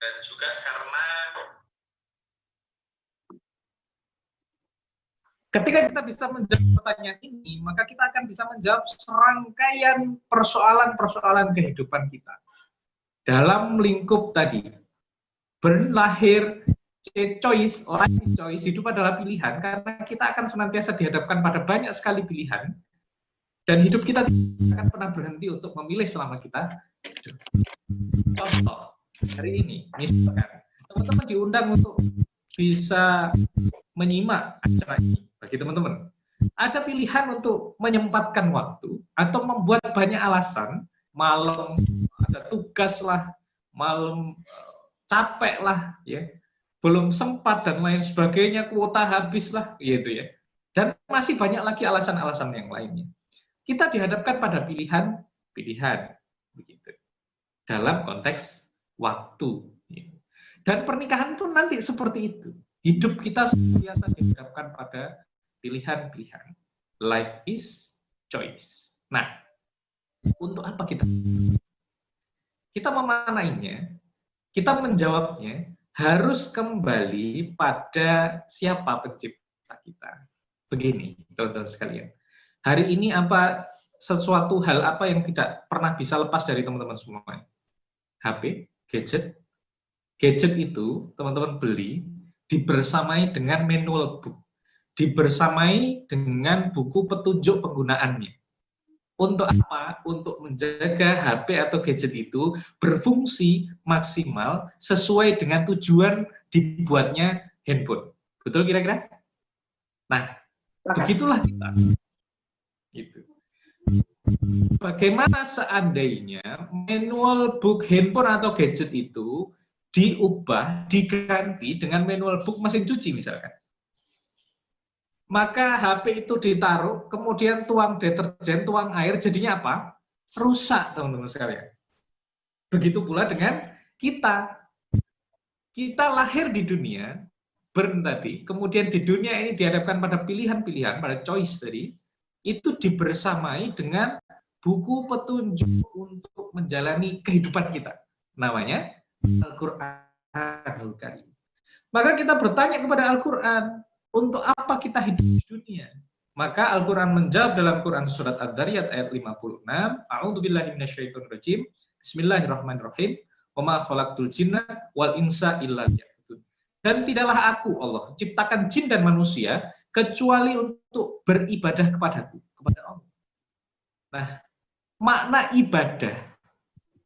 H: dan juga karena ketika kita bisa menjawab pertanyaan ini, maka kita akan bisa menjawab serangkaian persoalan-persoalan kehidupan kita. Dalam lingkup tadi, burn, lahir, choice, life is choice, hidup adalah pilihan, karena kita akan senantiasa dihadapkan pada banyak sekali pilihan, dan hidup kita tidak akan pernah berhenti untuk memilih selama kita hidup. Contoh, hari ini, misalkan, teman-teman diundang untuk bisa menyimak acara ini. Bagi teman-teman, ada pilihan untuk menyempatkan waktu atau membuat banyak alasan, malam ada tugas lah, malam capek lah, ya, belum sempat dan lain sebagainya, kuota habis lah, gitu ya. Dan masih banyak lagi alasan-alasan yang lainnya. Kita dihadapkan pada pilihan begitu. Dalam konteks waktu. Dan pernikahan pun nanti seperti itu. Hidup kita senantiasa dihadapkan pada pilihan-pilihan. Life is choice. Nah, untuk apa kita memanainya, kita menjawabnya, harus kembali pada siapa pencipta kita. Begini, teman-teman sekalian. Hari ini sesuatu hal apa yang tidak pernah bisa lepas dari teman-teman semua? HP, gadget. Gadget itu teman-teman beli dibersamai dengan manual book, dibersamai dengan buku petunjuk penggunaannya. Untuk apa? Untuk menjaga HP atau gadget itu berfungsi maksimal sesuai dengan tujuan dibuatnya handphone. Betul kira-kira? Nah, begitulah kita. Gitu. Bagaimana seandainya manual book handphone atau gadget itu diubah, diganti dengan manual book mesin cuci misalkan. Maka HP itu ditaruh, kemudian tuang deterjen, tuang air, jadinya apa? Rusak, teman-teman sekalian. Begitu pula dengan kita. Kita lahir di dunia, burn tadi, kemudian di dunia ini dihadapkan pada pilihan-pilihan, pada choice tadi, itu dibersamai dengan buku petunjuk untuk menjalani kehidupan kita. Namanya Al-Quranul Karim. Maka kita bertanya kepada Al-Quran, untuk apa kita hidup di dunia? Maka Al-Quran menjawab dalam Quran surat Ad-Dariyat ayat 56, A'udzubillahi minasyaitonirrajim, Bismillahirrahmanirrahim, wa ma khalaqtul jinna wal insa illa liya'budun. Dan tidaklah aku, Allah, ciptakan jin dan manusia kecuali untuk beribadah kepadaku, kepada Allah. Nah, makna ibadah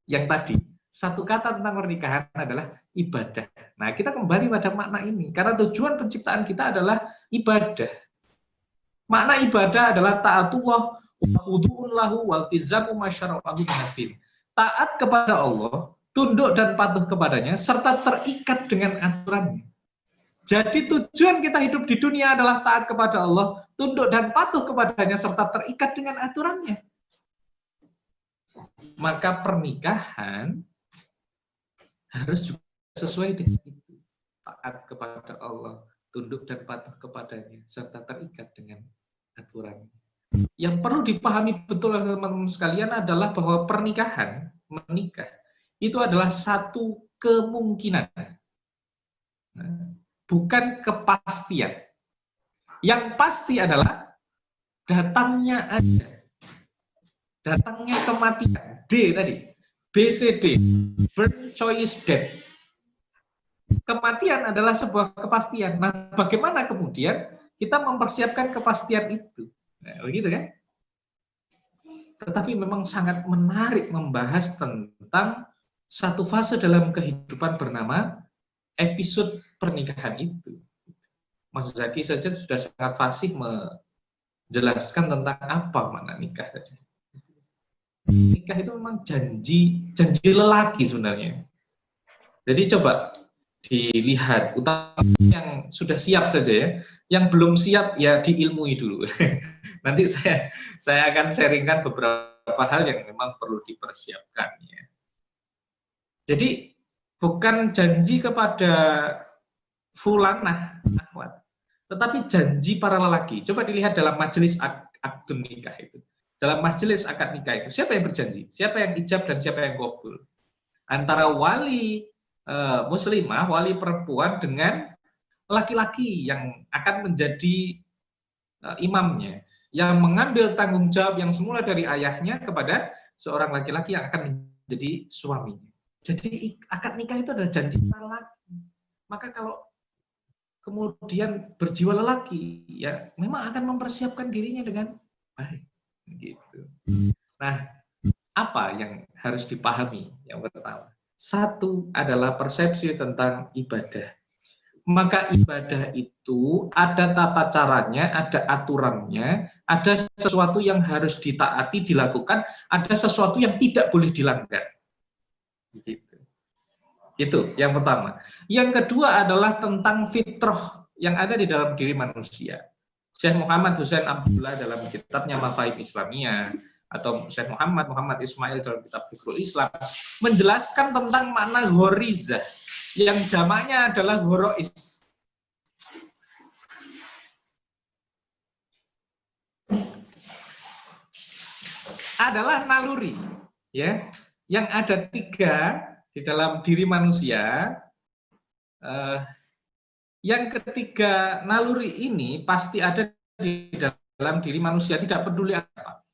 H: yang tadi, satu kata tentang pernikahan adalah ibadah. Nah, kita kembali pada makna ini. Karena tujuan penciptaan kita adalah ibadah. Makna ibadah adalah ta'atullah wa khudu'un lahu wal tizamu masyara'ahu minatin. Taat kepada Allah, tunduk dan patuh kepadanya, serta terikat dengan aturannya. Jadi tujuan kita hidup di dunia adalah taat kepada Allah, tunduk dan patuh kepadanya, serta terikat dengan aturannya. Maka pernikahan harus juga sesuai dengan itu. Taat kepada Allah, tunduk dan patuh kepadanya, serta terikat dengan aturan. Yang perlu dipahami betul oleh teman-teman sekalian adalah bahwa pernikahan, menikah, itu adalah satu kemungkinan. Bukan kepastian. Yang pasti adalah datangnya ada. Datangnya kematian. D tadi. BCD, birth, choice, death. Kematian adalah sebuah kepastian. Nah, bagaimana kemudian kita mempersiapkan kepastian itu? Nah, begitu kan? Tetapi memang sangat menarik membahas tentang satu fase dalam kehidupan bernama episode pernikahan itu. Mas Zaki saja sudah sangat fasih menjelaskan tentang apa makna nikah saja. Nikah itu memang janji lelaki sebenarnya. Jadi coba dilihat, utama yang sudah siap saja ya, yang belum siap ya diilmui dulu. Nanti saya akan sharingkan beberapa hal yang memang perlu dipersiapkan ya. Jadi bukan janji kepada fulanah, akhwat, tetapi janji para lelaki. Coba dilihat dalam majelis akad nikah itu. Dalam majelis akad nikah itu, siapa yang berjanji? Siapa yang ijab dan siapa yang qabul? Antara wali muslimah, wali perempuan dengan laki-laki yang akan menjadi imamnya, yang mengambil tanggung jawab yang semula dari ayahnya kepada seorang laki-laki yang akan menjadi suaminya. Jadi akad nikah itu adalah janji para lelaki. Maka kalau kemudian berjiwa lelaki, ya memang akan mempersiapkan dirinya dengan baik. Gitu. Nah, apa yang harus dipahami? Yang pertama, satu adalah persepsi tentang ibadah. Maka ibadah itu ada tata caranya, ada aturannya, ada sesuatu yang harus ditaati, dilakukan, ada sesuatu yang tidak boleh dilanggar. Gitu. Itu yang pertama. Yang kedua adalah tentang fitrah yang ada di dalam diri manusia. Syekh Muhammad Husain Abdullah dalam kitabnya Mafahim Islamiyah atau Syekh Muhammad Ismail dalam kitab Fiqhul Islam menjelaskan tentang makna ghorizah yang jamaknya adalah ghorois. Adalah naluri, ya, yang ada 3 di dalam diri manusia. Yang ketiga naluri ini pasti ada di dalam diri manusia, tidak peduli apa.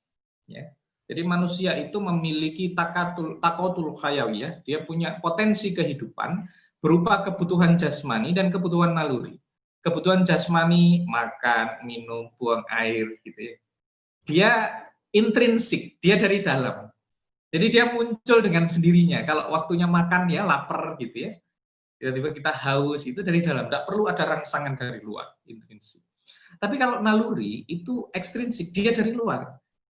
H: Ya. Jadi manusia itu memiliki takotul khayawiyah, dia punya potensi kehidupan berupa kebutuhan jasmani dan kebutuhan naluri. Kebutuhan jasmani, makan, minum, buang air, gitu ya. Dia intrinsik, dia dari dalam. Jadi dia muncul dengan sendirinya. Kalau waktunya makan ya lapar gitu ya. Tiba-tiba kita haus, itu dari dalam. Tidak perlu ada rangsangan dari luar, intrinsik. Tapi kalau naluri itu ekstrinsik, dia dari luar.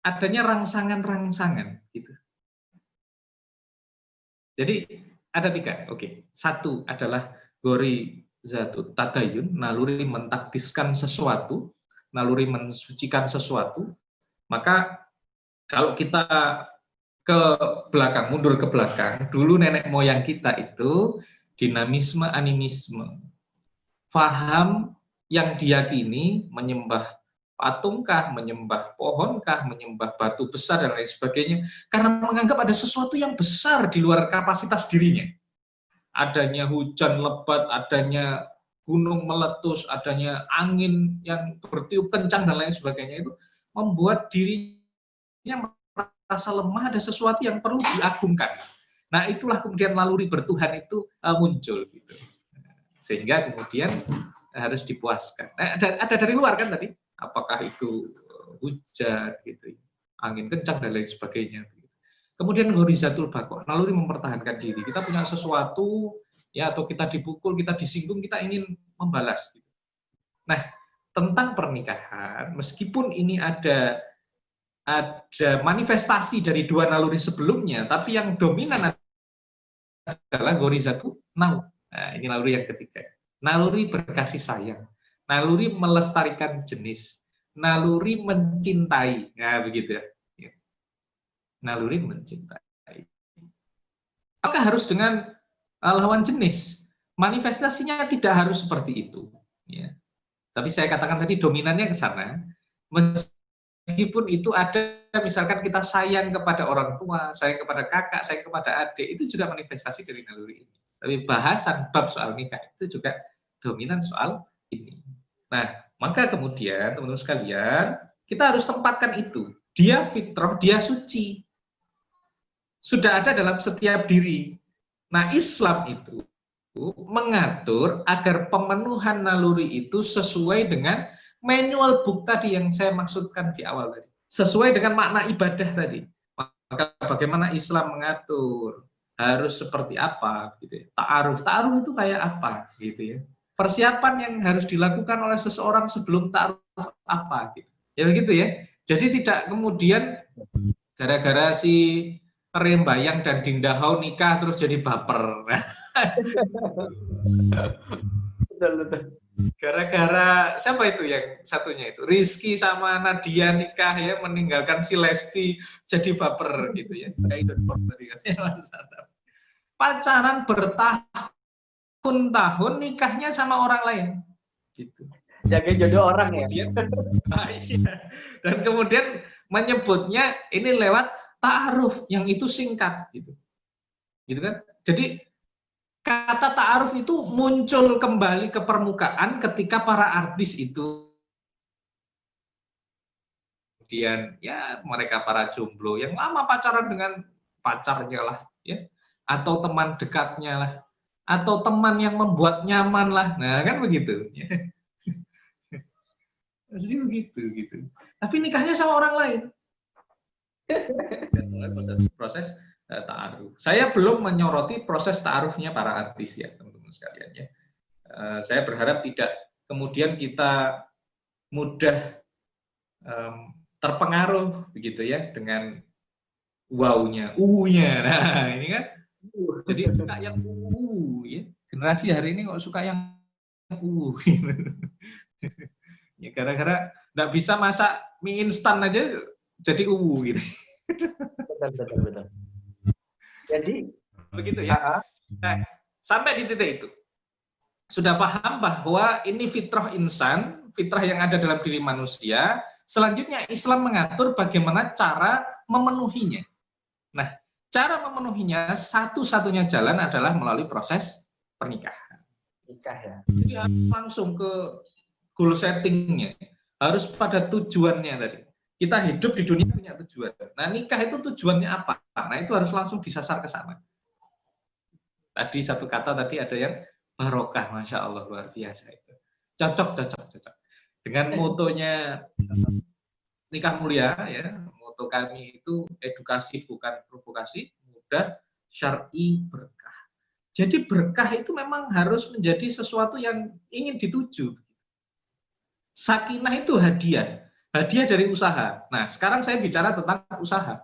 H: Adanya rangsangan-rangsangan gitu. Jadi ada 3. Oke. 1 adalah ghorizatut tadayun, naluri mentaktiskan sesuatu, naluri mensucikan sesuatu. Maka kalau kita ke belakang, mundur ke belakang, dulu nenek moyang kita itu dinamisme, animisme. Faham yang diyakini menyembah patungkah, menyembah pohonkah, menyembah batu besar, dan lain sebagainya. Karena menganggap ada sesuatu yang besar di luar kapasitas dirinya. Adanya hujan lebat, adanya gunung meletus, adanya angin yang bertiup kencang, dan lain sebagainya, itu membuat dirinya merasa lemah, ada sesuatu yang perlu diagungkan. Nah, itulah kemudian naluri bertuhan itu muncul gitu. Sehingga kemudian harus dipuaskan. Nah, ada dari luar kan tadi, apakah itu hujan gitu, angin kencang dan lain sebagainya. Kemudian ghorizatul baqa, naluri mempertahankan diri. Kita punya sesuatu ya, atau kita dipukul, kita disinggung, kita ingin membalas gitu. Nah, tentang pernikahan, meskipun ini ada manifestasi dari 2 naluri sebelumnya, tapi yang dominan adalah ghorizatu nau. Nah, ini naluri yang ketiga. Naluri berkasih sayang, naluri melestarikan jenis, naluri mencintai. Nah, begitu ya. Naluri mencintai. Maka harus dengan lawan jenis. Manifestasinya tidak harus seperti itu. Ya. Tapi saya katakan tadi dominannya ke sana. Meskipun itu ada, misalkan kita sayang kepada orang tua, sayang kepada kakak, sayang kepada adik, itu juga manifestasi dari naluri ini. Tapi bahasan bab soal nikah itu juga dominan soal ini. Nah, maka kemudian teman-teman sekalian, kita harus tempatkan itu. Dia fitrah, dia suci. Sudah ada dalam setiap diri. Nah, Islam itu mengatur agar pemenuhan naluri itu sesuai dengan manual book tadi yang saya maksudkan di awal tadi. Sesuai dengan makna ibadah tadi. Maka bagaimana Islam mengatur? Harus seperti apa gitu ya. Ta'aruf itu kayak apa gitu ya. Persiapan yang harus dilakukan oleh seseorang sebelum ta'aruf apa gitu. Ya begitu ya. Jadi tidak kemudian gara-gara si Rembayang dan Dinda Hau nikah terus jadi baper.
B: Betul.
H: Gara-gara siapa itu yang satunya itu? Rizky sama Nadia nikah ya, meninggalkan si Lesti jadi baper gitu ya. Pacaran bertahun-tahun, nikahnya sama orang lain. Gitu.
B: Jaga jodoh orang ya.
H: Dan kemudian menyebutnya ini lewat ta'aruf yang itu singkat gitu. Gitu kan? Jadi kata ta'aruf itu muncul kembali ke permukaan ketika para artis itu kemudian ya mereka para jomblo yang lama pacaran dengan pacarnya lah ya, atau teman dekatnya lah, atau teman yang membuat nyaman lah. Nah, kan begitu. Jadi begitu gitu. Tapi nikahnya sama orang lain. Dan mulai proses ta'aruf. Saya belum menyoroti proses ta'arufnya para artis ya, teman-teman sekalian ya. Saya berharap tidak kemudian kita mudah terpengaruh begitu ya dengan wow-nya, nah ini kan. Jadi suka yang ya. Generasi hari ini kok suka yang ya gara-gara nggak bisa masak mie instan aja jadi gitu.
B: Betul. Jadi
H: begitu ya. Nah, sampai di titik itu sudah paham bahwa ini fitrah insan, fitrah yang ada dalam diri manusia. Selanjutnya Islam mengatur bagaimana cara memenuhinya. Nah, cara memenuhinya satu-satunya jalan adalah melalui proses pernikahan.
B: Nikah ya.
H: Jadi harus langsung ke goal settingnya, harus pada tujuannya tadi. Kita hidup di dunia punya tujuan. Nah, nikah itu tujuannya apa? Nah, itu harus langsung disasar ke sana. Tadi satu kata tadi ada yang barokah, masya Allah, luar biasa itu. Cocok. Dengan motonya nikah mulia, ya, moto kami itu edukasi bukan provokasi, mudah, syar'i, berkah. Jadi berkah itu memang harus menjadi sesuatu yang ingin dituju. Sakinah itu hadiah dari usaha. Nah, sekarang saya bicara tentang usaha.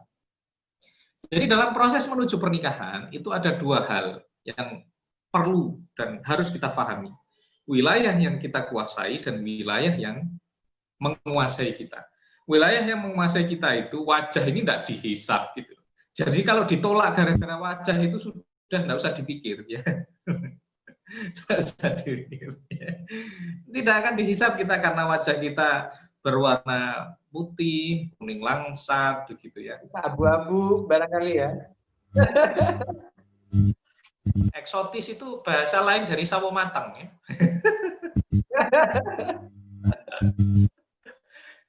H: Jadi dalam proses menuju pernikahan itu ada dua hal yang perlu dan harus kita pahami. Wilayah yang kita kuasai dan wilayah yang menguasai kita. Wilayah yang menguasai kita itu wajah ini tidak dihisap gitu. Jadi kalau ditolak gara-gara wajah itu sudah tidak usah dipikir ya. Tidak usah dipikir. Ya. Tidak akan dihisap kita karena wajah kita berwarna putih, kuning langsat begitu ya.
B: Abu-abu barangkali ya.
H: Eksotis itu bahasa lain dari sawo matang ya.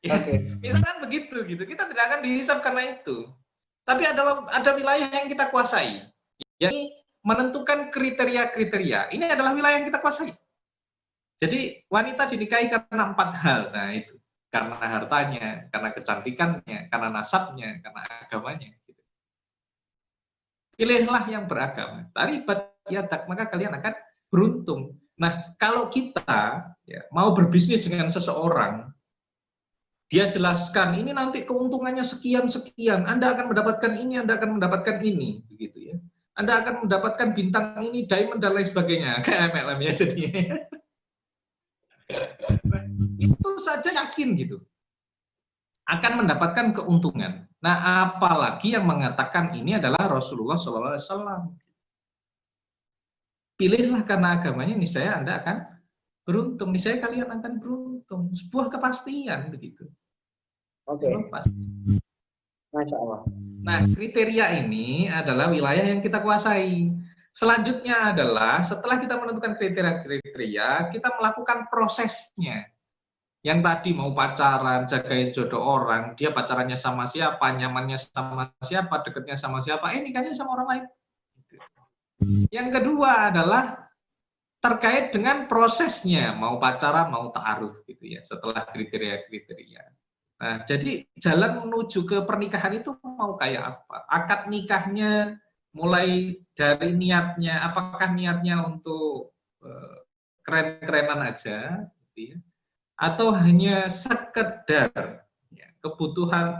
H: Ya, misalkan begitu gitu, kita tidak akan dihisap karena itu. Tapi ada wilayah yang kita kuasai, yang menentukan kriteria-kriteria. Ini adalah wilayah yang kita kuasai. Jadi wanita dinikahi karena 4 hal. Nah itu, karena hartanya, karena kecantikannya, karena nasabnya, karena agamanya. Gitu. Pilihlah yang beragama. Taribat yadak, maka kalian akan beruntung. Nah kalau kita ya, mau berbisnis dengan seseorang, dia jelaskan, ini nanti keuntungannya sekian-sekian, Anda akan mendapatkan ini, Anda akan mendapatkan ini, begitu ya. Anda akan mendapatkan bintang ini, diamond, dan lain sebagainya. Kayak MLM ya jadinya. Itu saja yakin gitu. Akan mendapatkan keuntungan. Nah, apalagi yang mengatakan ini adalah Rasulullah SAW. Pilihlah karena agamanya, niscaya Anda akan beruntung. Niscaya kalian akan beruntung. Sebuah kepastian begitu.
B: Oke. Masya Allah.
H: Nah, kriteria ini adalah wilayah yang kita kuasai. Selanjutnya adalah setelah kita menentukan kriteria-kriteria, kita melakukan prosesnya. Yang tadi mau pacaran, jagain jodoh orang, dia pacarannya sama siapa, nyamannya sama siapa, dekatnya sama siapa, nikahnya sama orang lain. Yang kedua adalah terkait dengan prosesnya, mau pacaran, mau ta'aruf gitu ya, setelah kriteria-kriteria. Nah, jadi jalan menuju ke pernikahan itu mau kayak apa? Akad nikahnya mulai dari niatnya, apakah niatnya untuk keren-kerenan aja, gitu ya? Atau hanya sekedar ya, kebutuhan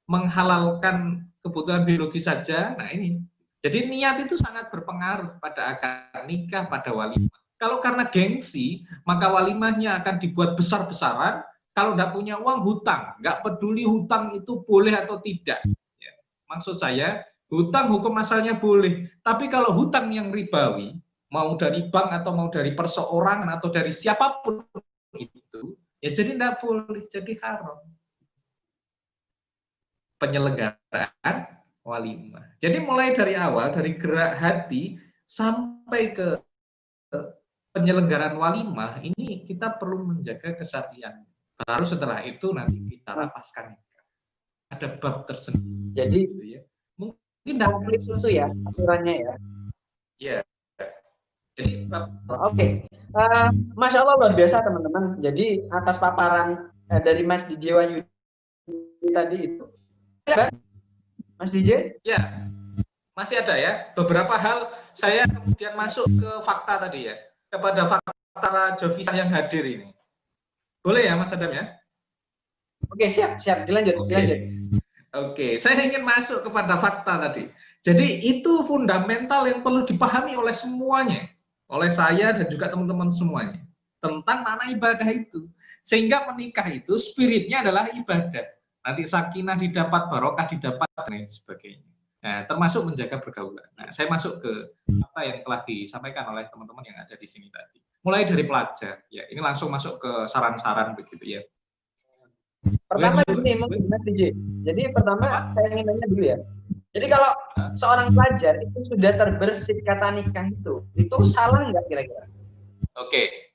H: menghalalkan kebutuhan biologis saja? Nah ini, jadi niat itu sangat berpengaruh pada akad nikah, pada walimah. Kalau karena gengsi, maka walimahnya akan dibuat besar-besaran. Kalau tidak punya uang, hutang. Nggak peduli hutang itu boleh atau tidak. Ya. Maksud saya, hutang hukum asalnya boleh. Tapi kalau hutang yang ribawi, mau dari bank atau mau dari perseorangan atau dari siapapun itu, ya jadi tidak boleh, jadi haram. Penyelenggaraan walimah. Jadi mulai dari awal, dari gerak hati sampai ke penyelenggaraan walimah, ini kita perlu menjaga kesyariatan. Baru setelah itu nanti bicara pasca nikah. Ada bab tersendiri.
B: Jadi
H: gitu ya. Mungkin
B: komplit itu ya aturannya ya.
H: Ya. Jadi
B: Oke. Masya Allah luar biasa teman-teman. Jadi atas paparan dari Mas DJ Wahyudi tadi itu, Mas DJ?
H: Ya, masih ada ya. Beberapa hal saya kemudian masuk ke fakta tadi ya, kepada fakta Jovisa yang hadir ini. Boleh ya Mas Adam ya?
B: Oke, siap. Dilanjut.
H: Oke, saya ingin masuk kepada fakta tadi. Jadi itu fundamental yang perlu dipahami oleh semuanya. Oleh saya dan juga teman-teman semuanya. Tentang mana ibadah itu. Sehingga menikah itu spiritnya adalah ibadah. nanti sakinah didapat, barokah didapat, dan lain sebagainya. Nah, termasuk menjaga pergaulan. Nah, saya masuk ke apa yang telah disampaikan oleh teman-teman yang ada di sini tadi. Mulai dari pelajar, ya ini langsung masuk ke saran-saran begitu ya.
B: Pertama gini, jadi pertama saya ingin nanya dulu ya. Jadi kalau seorang pelajar itu sudah terbersit kata nikah itu salah nggak kira-kira?
H: Oke.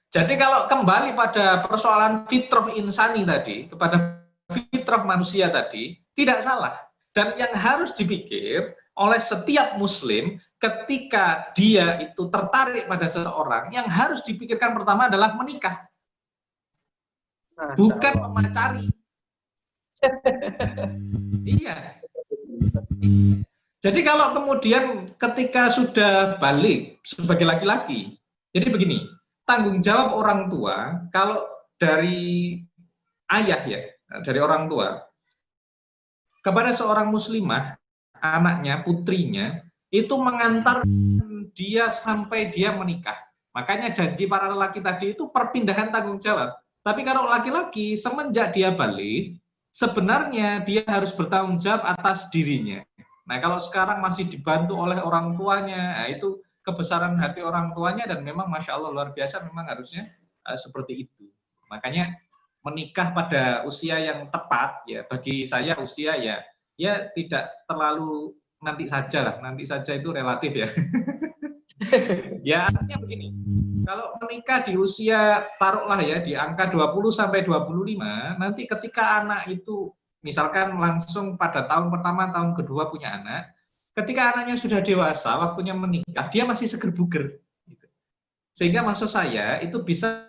H: Jadi kalau kembali pada persoalan fitrah insani tadi, kepada fitrah manusia tadi, tidak salah. Dan yang harus dipikir oleh setiap muslim ketika dia itu tertarik pada seseorang, yang harus dipikirkan pertama adalah menikah. Bukan memacari. Iya. Jadi kalau kemudian ketika sudah balik sebagai laki-laki, jadi begini, tanggung jawab orang tua, kalau dari ayah ya, dari orang tua, kepada seorang muslimah, anaknya, putrinya, itu mengantar dia sampai dia menikah. Makanya janji para lelaki tadi itu perpindahan tanggung jawab. Tapi kalau laki-laki, semenjak dia balik, sebenarnya dia harus bertanggung jawab atas dirinya. Nah, kalau sekarang masih dibantu oleh orang tuanya, nah itu kebesaran hati orang tuanya, dan memang Masya Allah luar biasa, memang harusnya seperti itu. Makanya menikah pada usia yang tepat, ya bagi saya usia ya tidak terlalu nanti saja lah, nanti saja itu relatif ya. Ya artinya begini, kalau menikah di usia taruhlah ya di angka 20 sampai 25, nanti ketika anak itu misalkan langsung pada tahun pertama, tahun kedua punya anak, ketika anaknya sudah dewasa, waktunya menikah, dia masih seger buger. Sehingga maksud saya itu bisa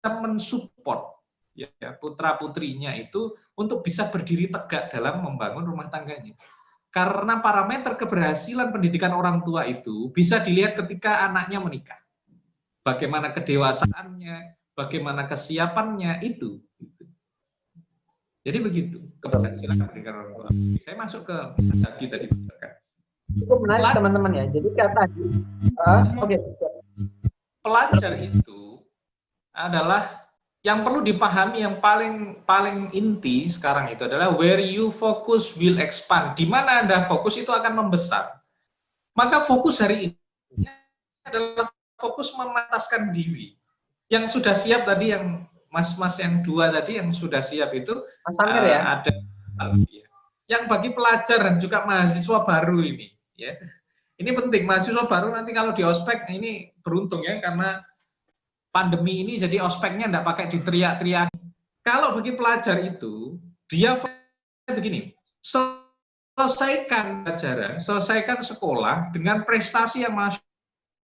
H: mensupport ya putra-putrinya itu untuk bisa berdiri tegak dalam membangun rumah tangganya. Karena parameter keberhasilan pendidikan orang tua itu bisa dilihat ketika anaknya menikah. Bagaimana kedewasaannya, bagaimana kesiapannya itu. Jadi begitu keberhasilan pendidikan orang tua. Saya masuk ke lagi tadi misalkan.
B: Cukup menarik teman-teman ya. Jadi kata
H: pelajar itu adalah yang perlu dipahami, yang paling inti sekarang itu adalah where you focus will expand. Di mana Anda fokus itu akan membesar. Maka fokus hari ini adalah fokus memataskan diri. Yang sudah siap tadi, yang mas-mas yang dua tadi yang sudah siap itu
B: Mas Amir ya?
H: Ada yang bagi pelajar dan juga mahasiswa baru ini ya. Ini penting, mahasiswa baru nanti kalau di ospek ini beruntung ya, karena pandemi ini jadi ospeknya enggak pakai diteriak-teriak. Kalau bagi pelajar itu, dia begini, selesaikan pelajaran, selesaikan sekolah dengan prestasi yang Masya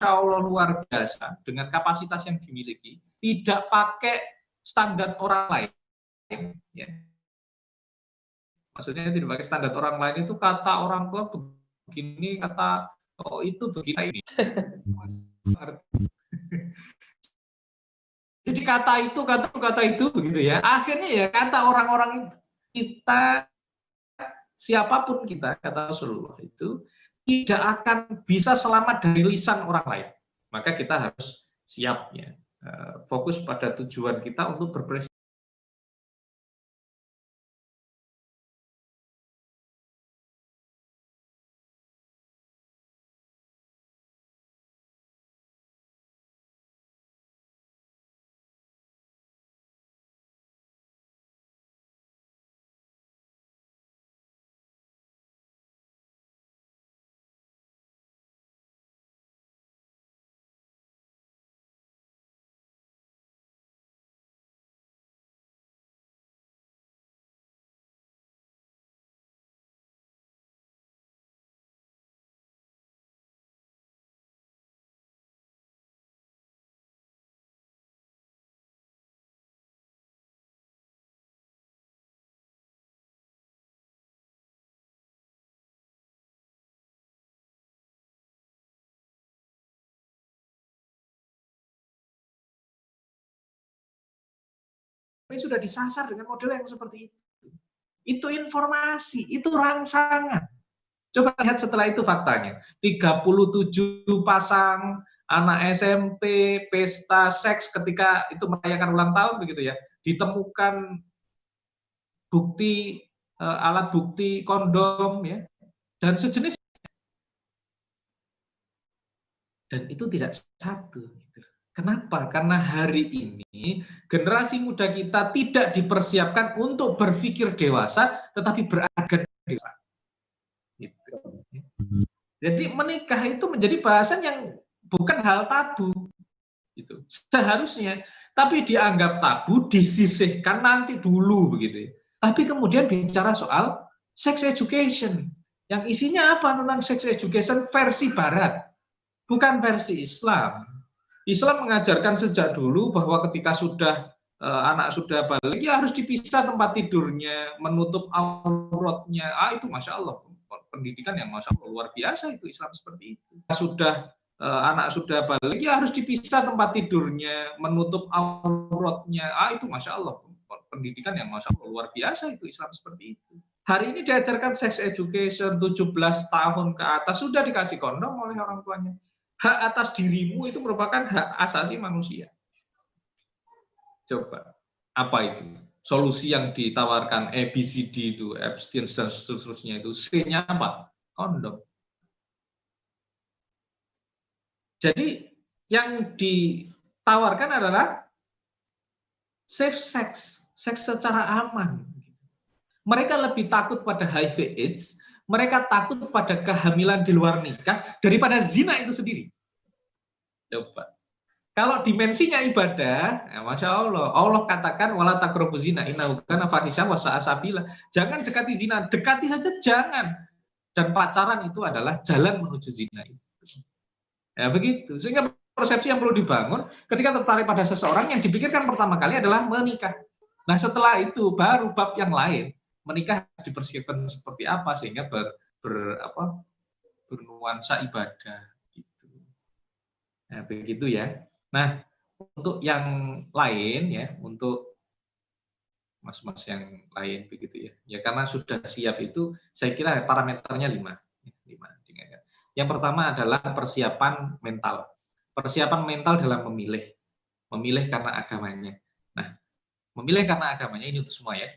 H: Allah luar biasa, dengan kapasitas yang dimiliki, tidak pakai standar orang lain. Ya. Maksudnya tidak pakai standar orang lain itu kata orang tua begini, kata oh itu begini. Jadi kata itu begitu ya. Akhirnya ya kata orang-orang kita, siapapun kita, kata Rasulullah itu tidak akan bisa selamat dari lisan orang lain. Maka kita harus siap ya, fokus pada tujuan kita untuk berprestasi. Sudah disasar dengan model yang seperti itu. Itu informasi, itu rangsangan. Coba lihat setelah itu faktanya. 37 pasang anak SMP, pesta seks ketika itu merayakan ulang tahun begitu ya. Ditemukan bukti alat bukti kondom ya dan sejenis, dan itu tidak satu gitu. Kenapa? Karena hari ini generasi muda kita tidak dipersiapkan untuk berpikir dewasa tetapi beragam dewasa gitu. Jadi menikah itu menjadi bahasan yang bukan hal tabu gitu seharusnya, tapi dianggap tabu, disisihkan nanti dulu begitu ya. Tapi kemudian bicara soal sex education yang isinya apa? Tentang sex education versi barat, bukan versi Islam. Islam mengajarkan sejak dulu bahwa ketika sudah anak sudah balik, ya harus dipisah tempat tidurnya, menutup auratnya. Itu Masya Allah, pendidikan yang Masya Allah luar biasa itu Islam seperti itu. Anak sudah balik, ya harus dipisah tempat tidurnya, menutup auratnya. Itu Masya Allah, pendidikan yang Masya Allah luar biasa itu Islam seperti itu. Hari ini diajarkan sex education, 17 tahun ke atas sudah dikasih kondom oleh orang tuanya. Hak atas dirimu itu merupakan hak asasi manusia. Coba, apa itu? Solusi yang ditawarkan ABCD itu, abstinence dan seterusnya itu, C-nya apa? Kondom. Jadi, yang ditawarkan adalah safe sex, seks secara aman. Mereka lebih takut pada HIV/AIDS, mereka takut pada kehamilan di luar nikah daripada zina itu sendiri. Coba. Kalau dimensinya ibadah, ya Masya Allah, Allah katakan wala taqrabu zina innahu kana fahisyah wa sa'a sabila. Jangan dekati zina, dekati saja jangan. Dan pacaran itu adalah jalan menuju zina itu. Ya begitu. Sehingga persepsi yang perlu dibangun ketika tertarik pada seseorang yang dipikirkan pertama kali adalah menikah. Nah, setelah itu baru bab yang lain. Menikah dipersiapkan seperti apa sehingga bernuansa ibadah gitu. Nah, begitu ya. Nah, untuk yang lain ya, untuk mas-mas yang lain begitu ya. Ya karena sudah siap itu saya kira parameternya 5. Yang pertama adalah persiapan mental. Persiapan mental dalam memilih. Memilih karena agamanya. Nah, memilih karena agamanya ini untuk semua ya.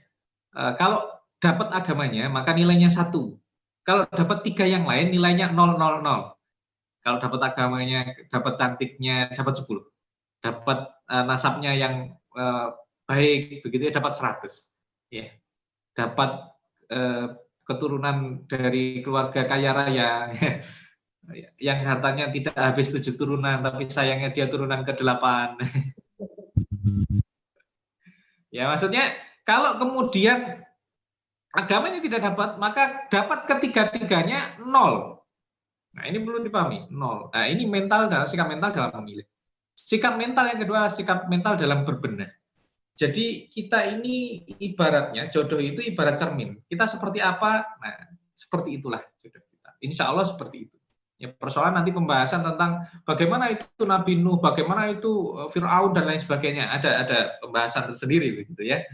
H: Kalau dapat agamanya, maka nilainya 1. Kalau dapat 3 yang lain, nilainya 0, 0, 0. Kalau dapat agamanya, dapat cantiknya, dapat 10. Dapat nasabnya yang baik, begitu ya, dapat 100. Ya. Dapat keturunan dari keluarga kaya raya, yang hartanya tidak habis 7 turunan, tapi sayangnya dia turunan ke-8. Ya, maksudnya, kalau kemudian agamanya tidak dapat, maka dapat ketiga-tiganya 0. Nah, ini perlu dipahami, 0. Nah, ini mental, sikap mental dalam memilih. Sikap mental yang kedua, sikap mental dalam berbenah. Jadi kita ini ibaratnya, jodoh itu ibarat cermin. Kita seperti apa? Nah, seperti itulah jodoh kita. Insya Allah seperti itu. Ya, persoalan nanti pembahasan tentang bagaimana itu Nabi Nuh, bagaimana itu Fir'aun dan lain sebagainya. Ada pembahasan tersendiri begitu ya.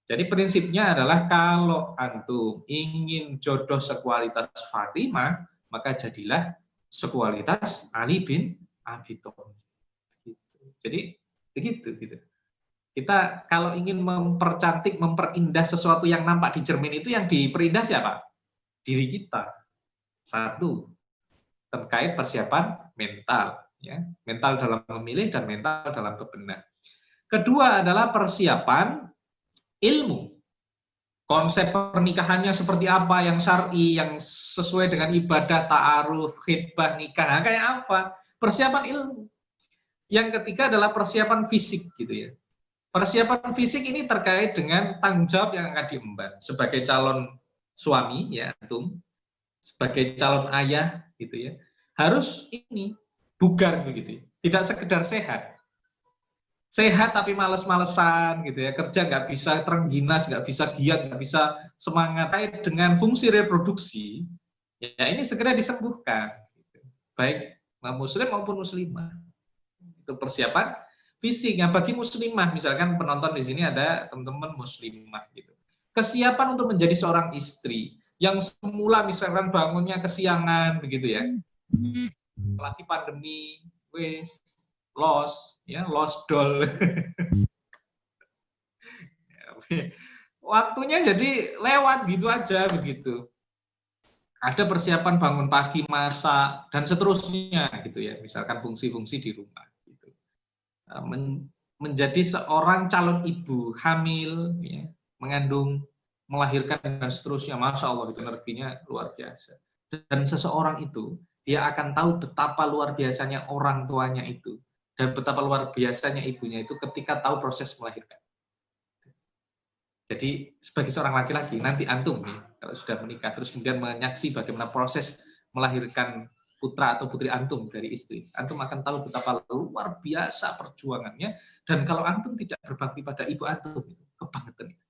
H: Jadi prinsipnya adalah kalau antum ingin jodoh sekualitas Fatimah, maka jadilah sekualitas Ali bin Abi Thalib. Jadi begitu gitu. Kita kalau ingin mempercantik, memperindah sesuatu yang nampak di cermin itu, yang diperindah siapa? Diri kita. 1, terkait persiapan mental, ya, mental dalam memilih dan mental dalam berbenah. Kedua adalah persiapan ilmu. Konsep pernikahannya seperti apa, yang syar'i, yang sesuai dengan ibadah, ta'aruf, khitbah, nikah, nah, kayak apa? Persiapan ilmu. Yang ketiga adalah persiapan fisik gitu ya. Persiapan fisik ini terkait dengan tanggung jawab yang akan diemban sebagai calon suami ya antum, sebagai calon ayah gitu ya. Harus ini bugar begitu ya. Tidak sekedar sehat. Sehat tapi males-malesan gitu ya, kerja nggak bisa terengginas, nggak bisa giat, nggak bisa semangat. Terkait dengan fungsi reproduksi, ya ini segera disembuhkan, gitu. Baik muslim maupun muslimah. Itu persiapan fisiknya bagi muslimah, misalkan penonton di sini ada teman-teman muslimah gitu. Kesiapan untuk menjadi seorang istri yang semula misalkan bangunnya kesiangan begitu ya. Lagi pandemi, wes lost doll. waktunya jadi lewat gitu aja begitu. Ada persiapan bangun pagi, masak dan seterusnya gitu ya. Misalkan fungsi-fungsi di rumah gitu. Menjadi seorang calon ibu hamil, ya, mengandung, melahirkan dan seterusnya, masya Allah itu energinya luar biasa. Dan seseorang itu dia akan tahu betapa luar biasanya orang tuanya itu dan betapa luar biasanya ibunya itu ketika tahu proses melahirkan. Jadi sebagai seorang laki-laki nanti antum nih kalau sudah menikah terus kemudian menyaksi bagaimana proses melahirkan putra atau putri antum dari istri, antum akan tahu betapa luar biasa perjuangannya. Dan kalau antum tidak berbakti pada ibu antum, kebangetan itu.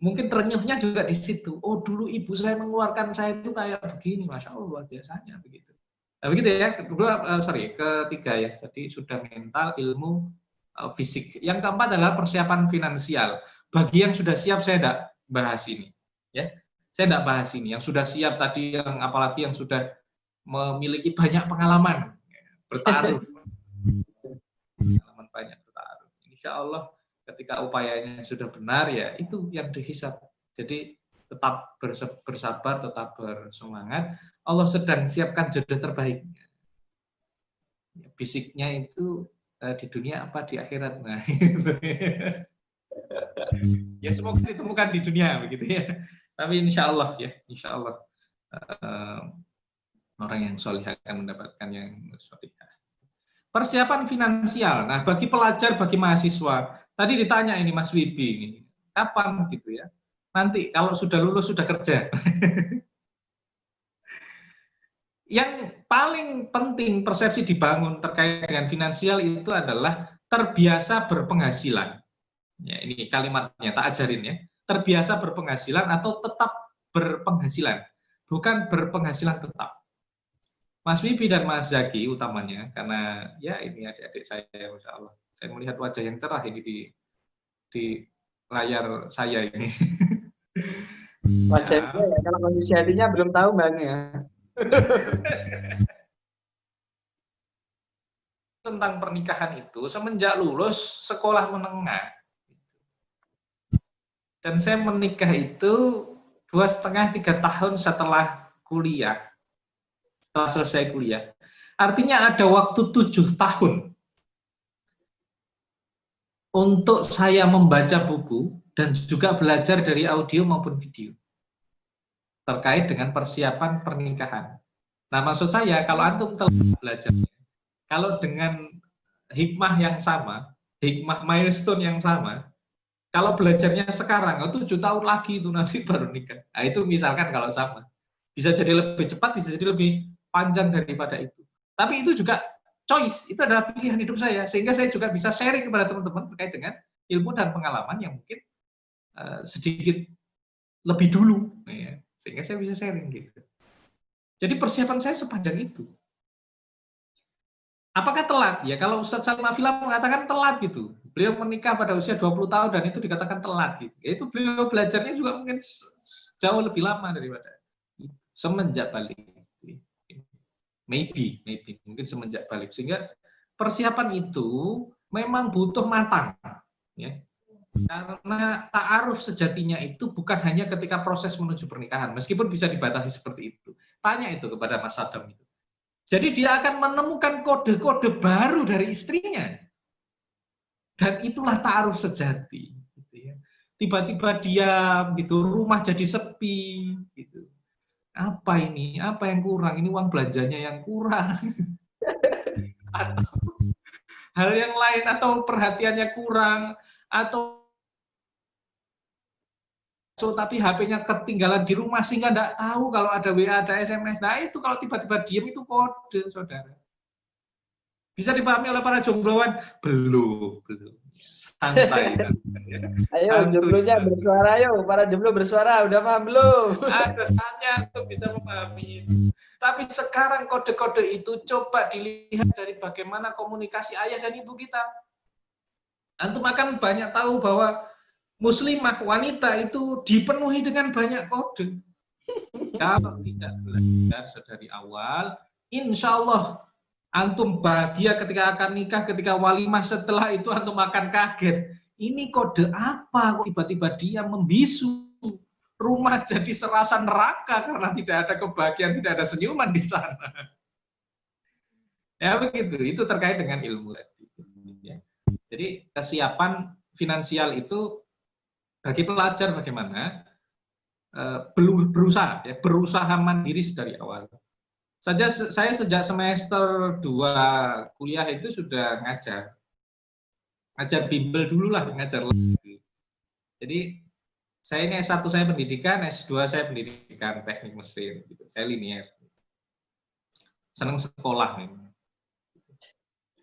H: Mungkin terenyuhnya juga di situ. Oh dulu ibu saya mengeluarkan saya itu kayak begini, masya Allah luar biasanya begitu. Nah, begitu ya. Ketiga ya. Jadi sudah mental, ilmu, fisik. Yang keempat adalah persiapan finansial. Bagi yang sudah siap saya tidak bahas ini. Ya, saya tidak bahas ini. Yang sudah siap tadi, yang apalagi yang sudah memiliki banyak pengalaman bertaruh, pengalaman banyak bertaruh. Insya Allah ketika upayanya sudah benar ya itu yang dihisab. Jadi tetap bersabar, tetap bersemangat. Allah sedang siapkan jodoh terbaik. Fisiknya itu di dunia apa di akhirat. Nah, ya semoga ditemukan di dunia begitu ya. Tapi insya Allah ya, insya Allah. Orang yang solih akan mendapatkan yang solihah. Persiapan finansial. Nah, bagi pelajar, bagi mahasiswa, tadi ditanya ini Mas Wibi ini, kapan gitu ya? Nanti kalau sudah lulus sudah kerja. Yang paling penting persepsi dibangun terkait dengan finansial itu adalah terbiasa berpenghasilan. Ya, ini kalimatnya tak ajarin ya. Terbiasa berpenghasilan atau tetap berpenghasilan, bukan berpenghasilan tetap. Mas Wibi dan Mas Zaki utamanya, karena ya ini adik-adik saya, Masya Allah. Saya melihat wajah yang cerah ini di layar saya ini.
B: Wajahnya ya, kalau kondisi hatinya belum tahu Bang ya.
H: Tentang pernikahan itu, semenjak lulus sekolah menengah. Dan saya menikah itu 2,5-3 tahun setelah kuliah. Setelah selesai kuliah. Artinya ada waktu 7 tahun untuk saya membaca buku dan juga belajar dari audio maupun video terkait dengan persiapan pernikahan. Nah, maksud saya kalau antum telah belajar, kalau dengan hikmah yang sama, hikmah milestone yang sama, kalau belajarnya sekarang, 7 tahun lagi itu nanti baru nikah. Nah, itu misalkan kalau sama. Bisa jadi lebih cepat, bisa jadi lebih panjang daripada itu. Tapi itu juga choice, itu adalah pilihan hidup saya. Sehingga saya juga bisa sharing kepada teman-teman terkait dengan ilmu dan pengalaman yang mungkin sedikit lebih dulu. Ya. Sehingga saya bisa sharing gitu. Jadi persiapan saya sepanjang itu. Apakah telat? Ya kalau Ustaz Salim Afila mengatakan telat gitu. Beliau menikah pada usia 20 tahun dan itu dikatakan telat gitu. Itu beliau belajarnya juga mungkin jauh lebih lama daripada semenjak balik. Maybe mungkin semenjak balik. Sehingga persiapan itu memang butuh matang, ya. Karena ta'aruf sejatinya itu bukan hanya ketika proses menuju pernikahan, meskipun bisa dibatasi seperti itu. Tanya itu kepada Mas Adam itu. Jadi dia akan menemukan kode-kode baru dari istrinya, dan itulah ta'aruf sejati. Gitu ya. Tiba-tiba diam, gitu, rumah jadi sepi, gitu. Apa ini? Apa yang kurang? Ini uang belanjanya yang kurang. Atau hal yang lain, atau perhatiannya kurang, atau tapi HP-nya ketinggalan di rumah sehingga nggak tahu kalau ada WA, ada SMS. Nah itu kalau tiba-tiba diam itu kode, saudara. Bisa dipahami oleh para jombloan? Belum. Santai.
B: Ayo jomblonya bersuara, ayo para jomblo bersuara, udah paham belum?
H: Ada saatnya untuk bisa memahami itu. Tapi sekarang kode-kode itu coba dilihat dari bagaimana komunikasi ayah dan ibu kita. Antum akan banyak tahu bahwa muslimah wanita itu dipenuhi dengan banyak kode. Kalau tidak belajar dari awal, insya Allah antum bahagia ketika akan nikah, ketika walimah setelah itu antum akan kaget. ini kode apa kok tiba-tiba dia membisu, rumah jadi serasa neraka karena tidak ada kebahagiaan, tidak ada senyuman di sana. Ya begitu, itu terkait dengan ilmu tadi. Jadi kesiapan finansial itu bagi pelajar bagaimana berusaha mandiri dari awal. Saya sejak semester 2 kuliah itu sudah ngajar bimbel dulu lah, ngajar lagi. Jadi saya ini S1 saya pendidikan, S2 saya pendidikan teknik mesin, gitu. Saya linear. Senang sekolah memang.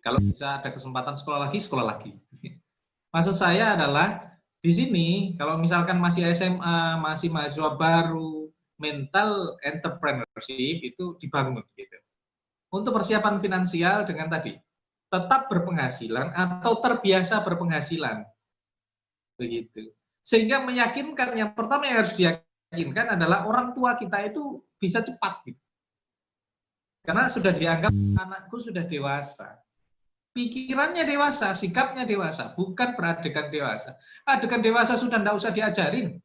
H: Kalau bisa ada kesempatan sekolah lagi. Maksud saya adalah di sini kalau misalkan masih SMA, masih mahasiswa baru, mental entrepreneurship itu dibangun gitu. Untuk persiapan finansial dengan tadi tetap berpenghasilan atau terbiasa berpenghasilan. Begitu. Sehingga meyakinkan, yang pertama yang harus diyakinkan adalah orang tua kita itu bisa cepat gitu. Karena sudah dianggap anakku sudah dewasa. Pikirannya dewasa, sikapnya dewasa, bukan beradegan dewasa. Adegan dewasa sudah tidak usah diajarin.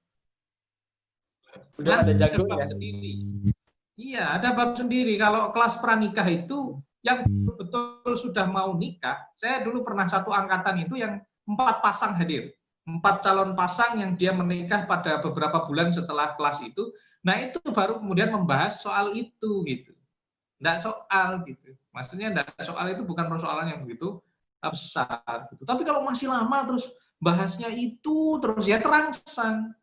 B: Udah ada jago ya
H: sendiri. Iya, ada bab sendiri. Kalau kelas pranikah itu yang betul sudah mau nikah, saya dulu pernah satu angkatan itu yang 4 pasang hadir. 4 calon pasang yang dia menikah pada beberapa bulan setelah kelas itu. Nah itu baru kemudian membahas soal itu gitu. Enggak soal gitu. Maksudnya enggak soal itu bukan persoalan yang begitu besar gitu. Tapi kalau masih lama terus bahasnya itu terus ya terangsang.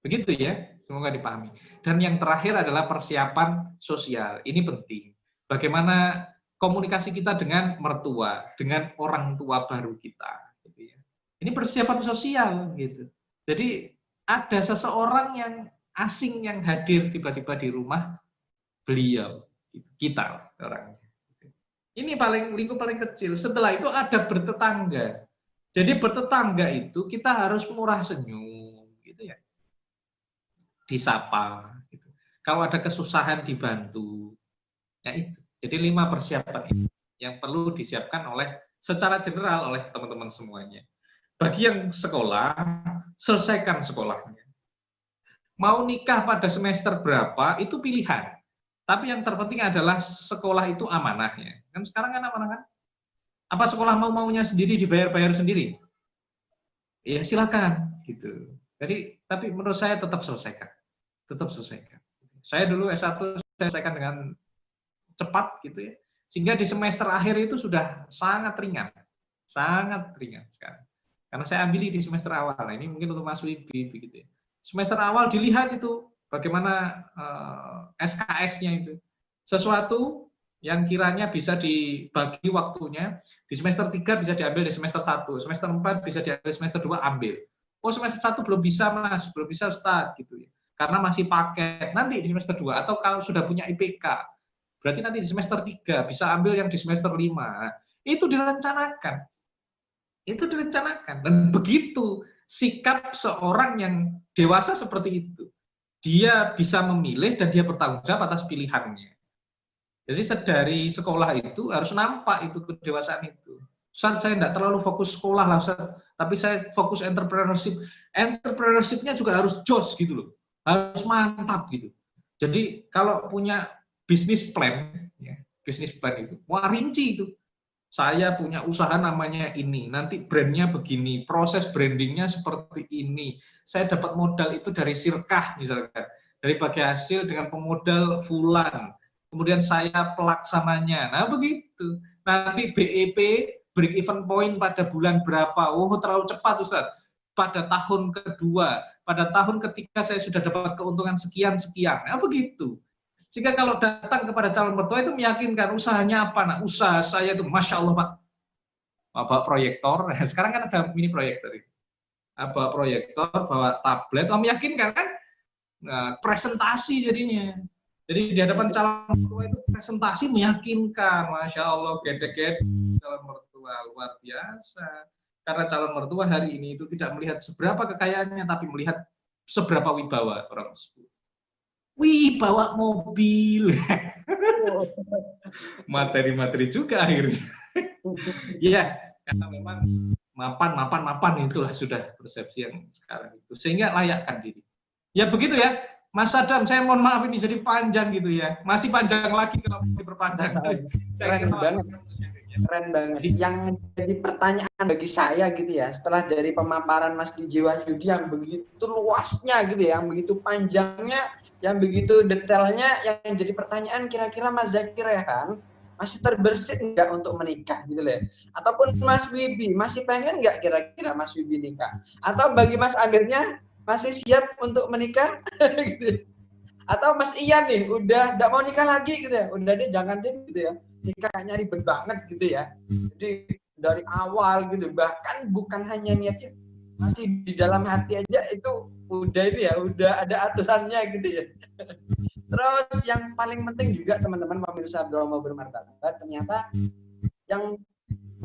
H: Begitu ya, semoga dipahami. Dan yang terakhir adalah persiapan sosial. Ini penting. Bagaimana komunikasi kita dengan mertua, dengan orang tua baru kita. Gitu ya. Ini persiapan sosial gitu. Jadi ada seseorang yang asing yang hadir tiba-tiba di rumah beliau, gitu. Kita orangnya. Ini lingkup paling kecil. Setelah itu ada bertetangga. Jadi bertetangga itu kita harus murah senyum, gitu ya. Disapa. Gitu. Kalau ada kesusahan dibantu. Ya itu. Jadi 5 persiapan ini yang perlu disiapkan secara general oleh teman-teman semuanya. Bagi yang sekolah, selesaikan sekolahnya. Mau nikah pada semester berapa, itu pilihan. Tapi yang terpenting adalah sekolah itu amanahnya. Kan sekarang kan amanah kan? Apa sekolah maunya sendiri, dibayar-bayar sendiri? Ya silakan. Gitu. Jadi, tapi menurut saya tetap selesaikan. Tetap selesaikan. Saya dulu S1 selesaikan dengan cepat gitu ya. Sehingga di semester akhir itu sudah sangat ringan. Sangat ringan sekarang. Karena saya ambil di semester awal. Nah, ini mungkin untuk Mas Wibi begitu ya. Semester awal dilihat itu bagaimana SKS-nya itu. Sesuatu yang kiranya bisa dibagi waktunya, di semester 3 bisa diambil di semester 1, semester 4 bisa diambil di semester 2, ambil. Oh semester 1 belum bisa Mas, belum bisa Ustaz gitu ya. Karena masih paket, nanti di semester 2, atau kalau sudah punya IPK, berarti nanti di semester 3 bisa ambil yang di semester 5. Itu direncanakan. Itu direncanakan. Dan begitu sikap seorang yang dewasa seperti itu. Dia bisa memilih dan dia bertanggung jawab atas pilihannya. Jadi dari sekolah itu harus nampak itu kedewasaan itu. Ustaz, saya tidak terlalu fokus sekolah lah Ustaz, tapi saya fokus entrepreneurship. Entrepreneurship-nya juga harus jos gitu loh. Harus mantap gitu. Jadi kalau punya bisnis plan, ya, bisnis plan itu, wah rinci itu. Saya punya usaha namanya ini, nanti brandnya begini, proses brandingnya seperti ini. Saya dapat modal itu dari sirkah misalkan, dari bagi hasil dengan pemodal fulan. Kemudian saya pelaksananya. Nah begitu. Nanti BEP, break even point pada bulan berapa? Oh terlalu cepat Ustaz. Pada tahun kedua, pada tahun ketiga saya sudah dapat keuntungan sekian-sekian. Nah begitu. Sehingga kalau datang kepada calon mertua itu meyakinkan usahanya apa. Nah usaha saya itu Masya Allah Pak. Bawa proyektor, sekarang kan ada mini proyektor. Bawa proyektor, bawa tablet, meyakinkan kan? Nah, presentasi jadinya. Jadi di hadapan calon mertua itu presentasi meyakinkan. Masya Allah, gede-gede calon mertua, luar biasa. Karena calon mertua hari ini itu tidak melihat seberapa kekayaannya, tapi melihat seberapa wibawa orang tersebut. Wih, bawa mobil. Materi-materi juga akhirnya. Iya, karena memang mapan itulah sudah persepsi yang sekarang itu, sehingga layakkan diri. Ya begitu ya, Mas Adam, saya mohon maaf ini jadi panjang gitu ya, masih panjang lagi kalau diperpanjang.
B: Keren banget. Yang jadi pertanyaan bagi saya gitu ya, setelah dari pemaparan Mas DJ Wahyudi yang begitu luasnya gitu ya, yang begitu panjangnya, yang begitu detailnya, yang jadi pertanyaan kira-kira Mas Zakir Rehan masih terbersit nggak untuk menikah gitu loh ya? Ataupun Mas Wibi masih pengen nggak kira-kira Mas Wibi nikah? Atau bagi Mas Amirnya masih siap untuk menikah? Gitu. Atau Mas Ian nih udah nggak mau nikah lagi gitu ya? Udah deh jangan deh gitu ya. Nikah ribet banget gitu ya. Jadi dari awal gitu, bahkan bukan hanya niatnya, masih di dalam hati aja itu udah itu ya, udah ada aturannya gitu ya. Terus yang paling penting juga teman-teman pemirsa Bromo Bermartabat, ternyata yang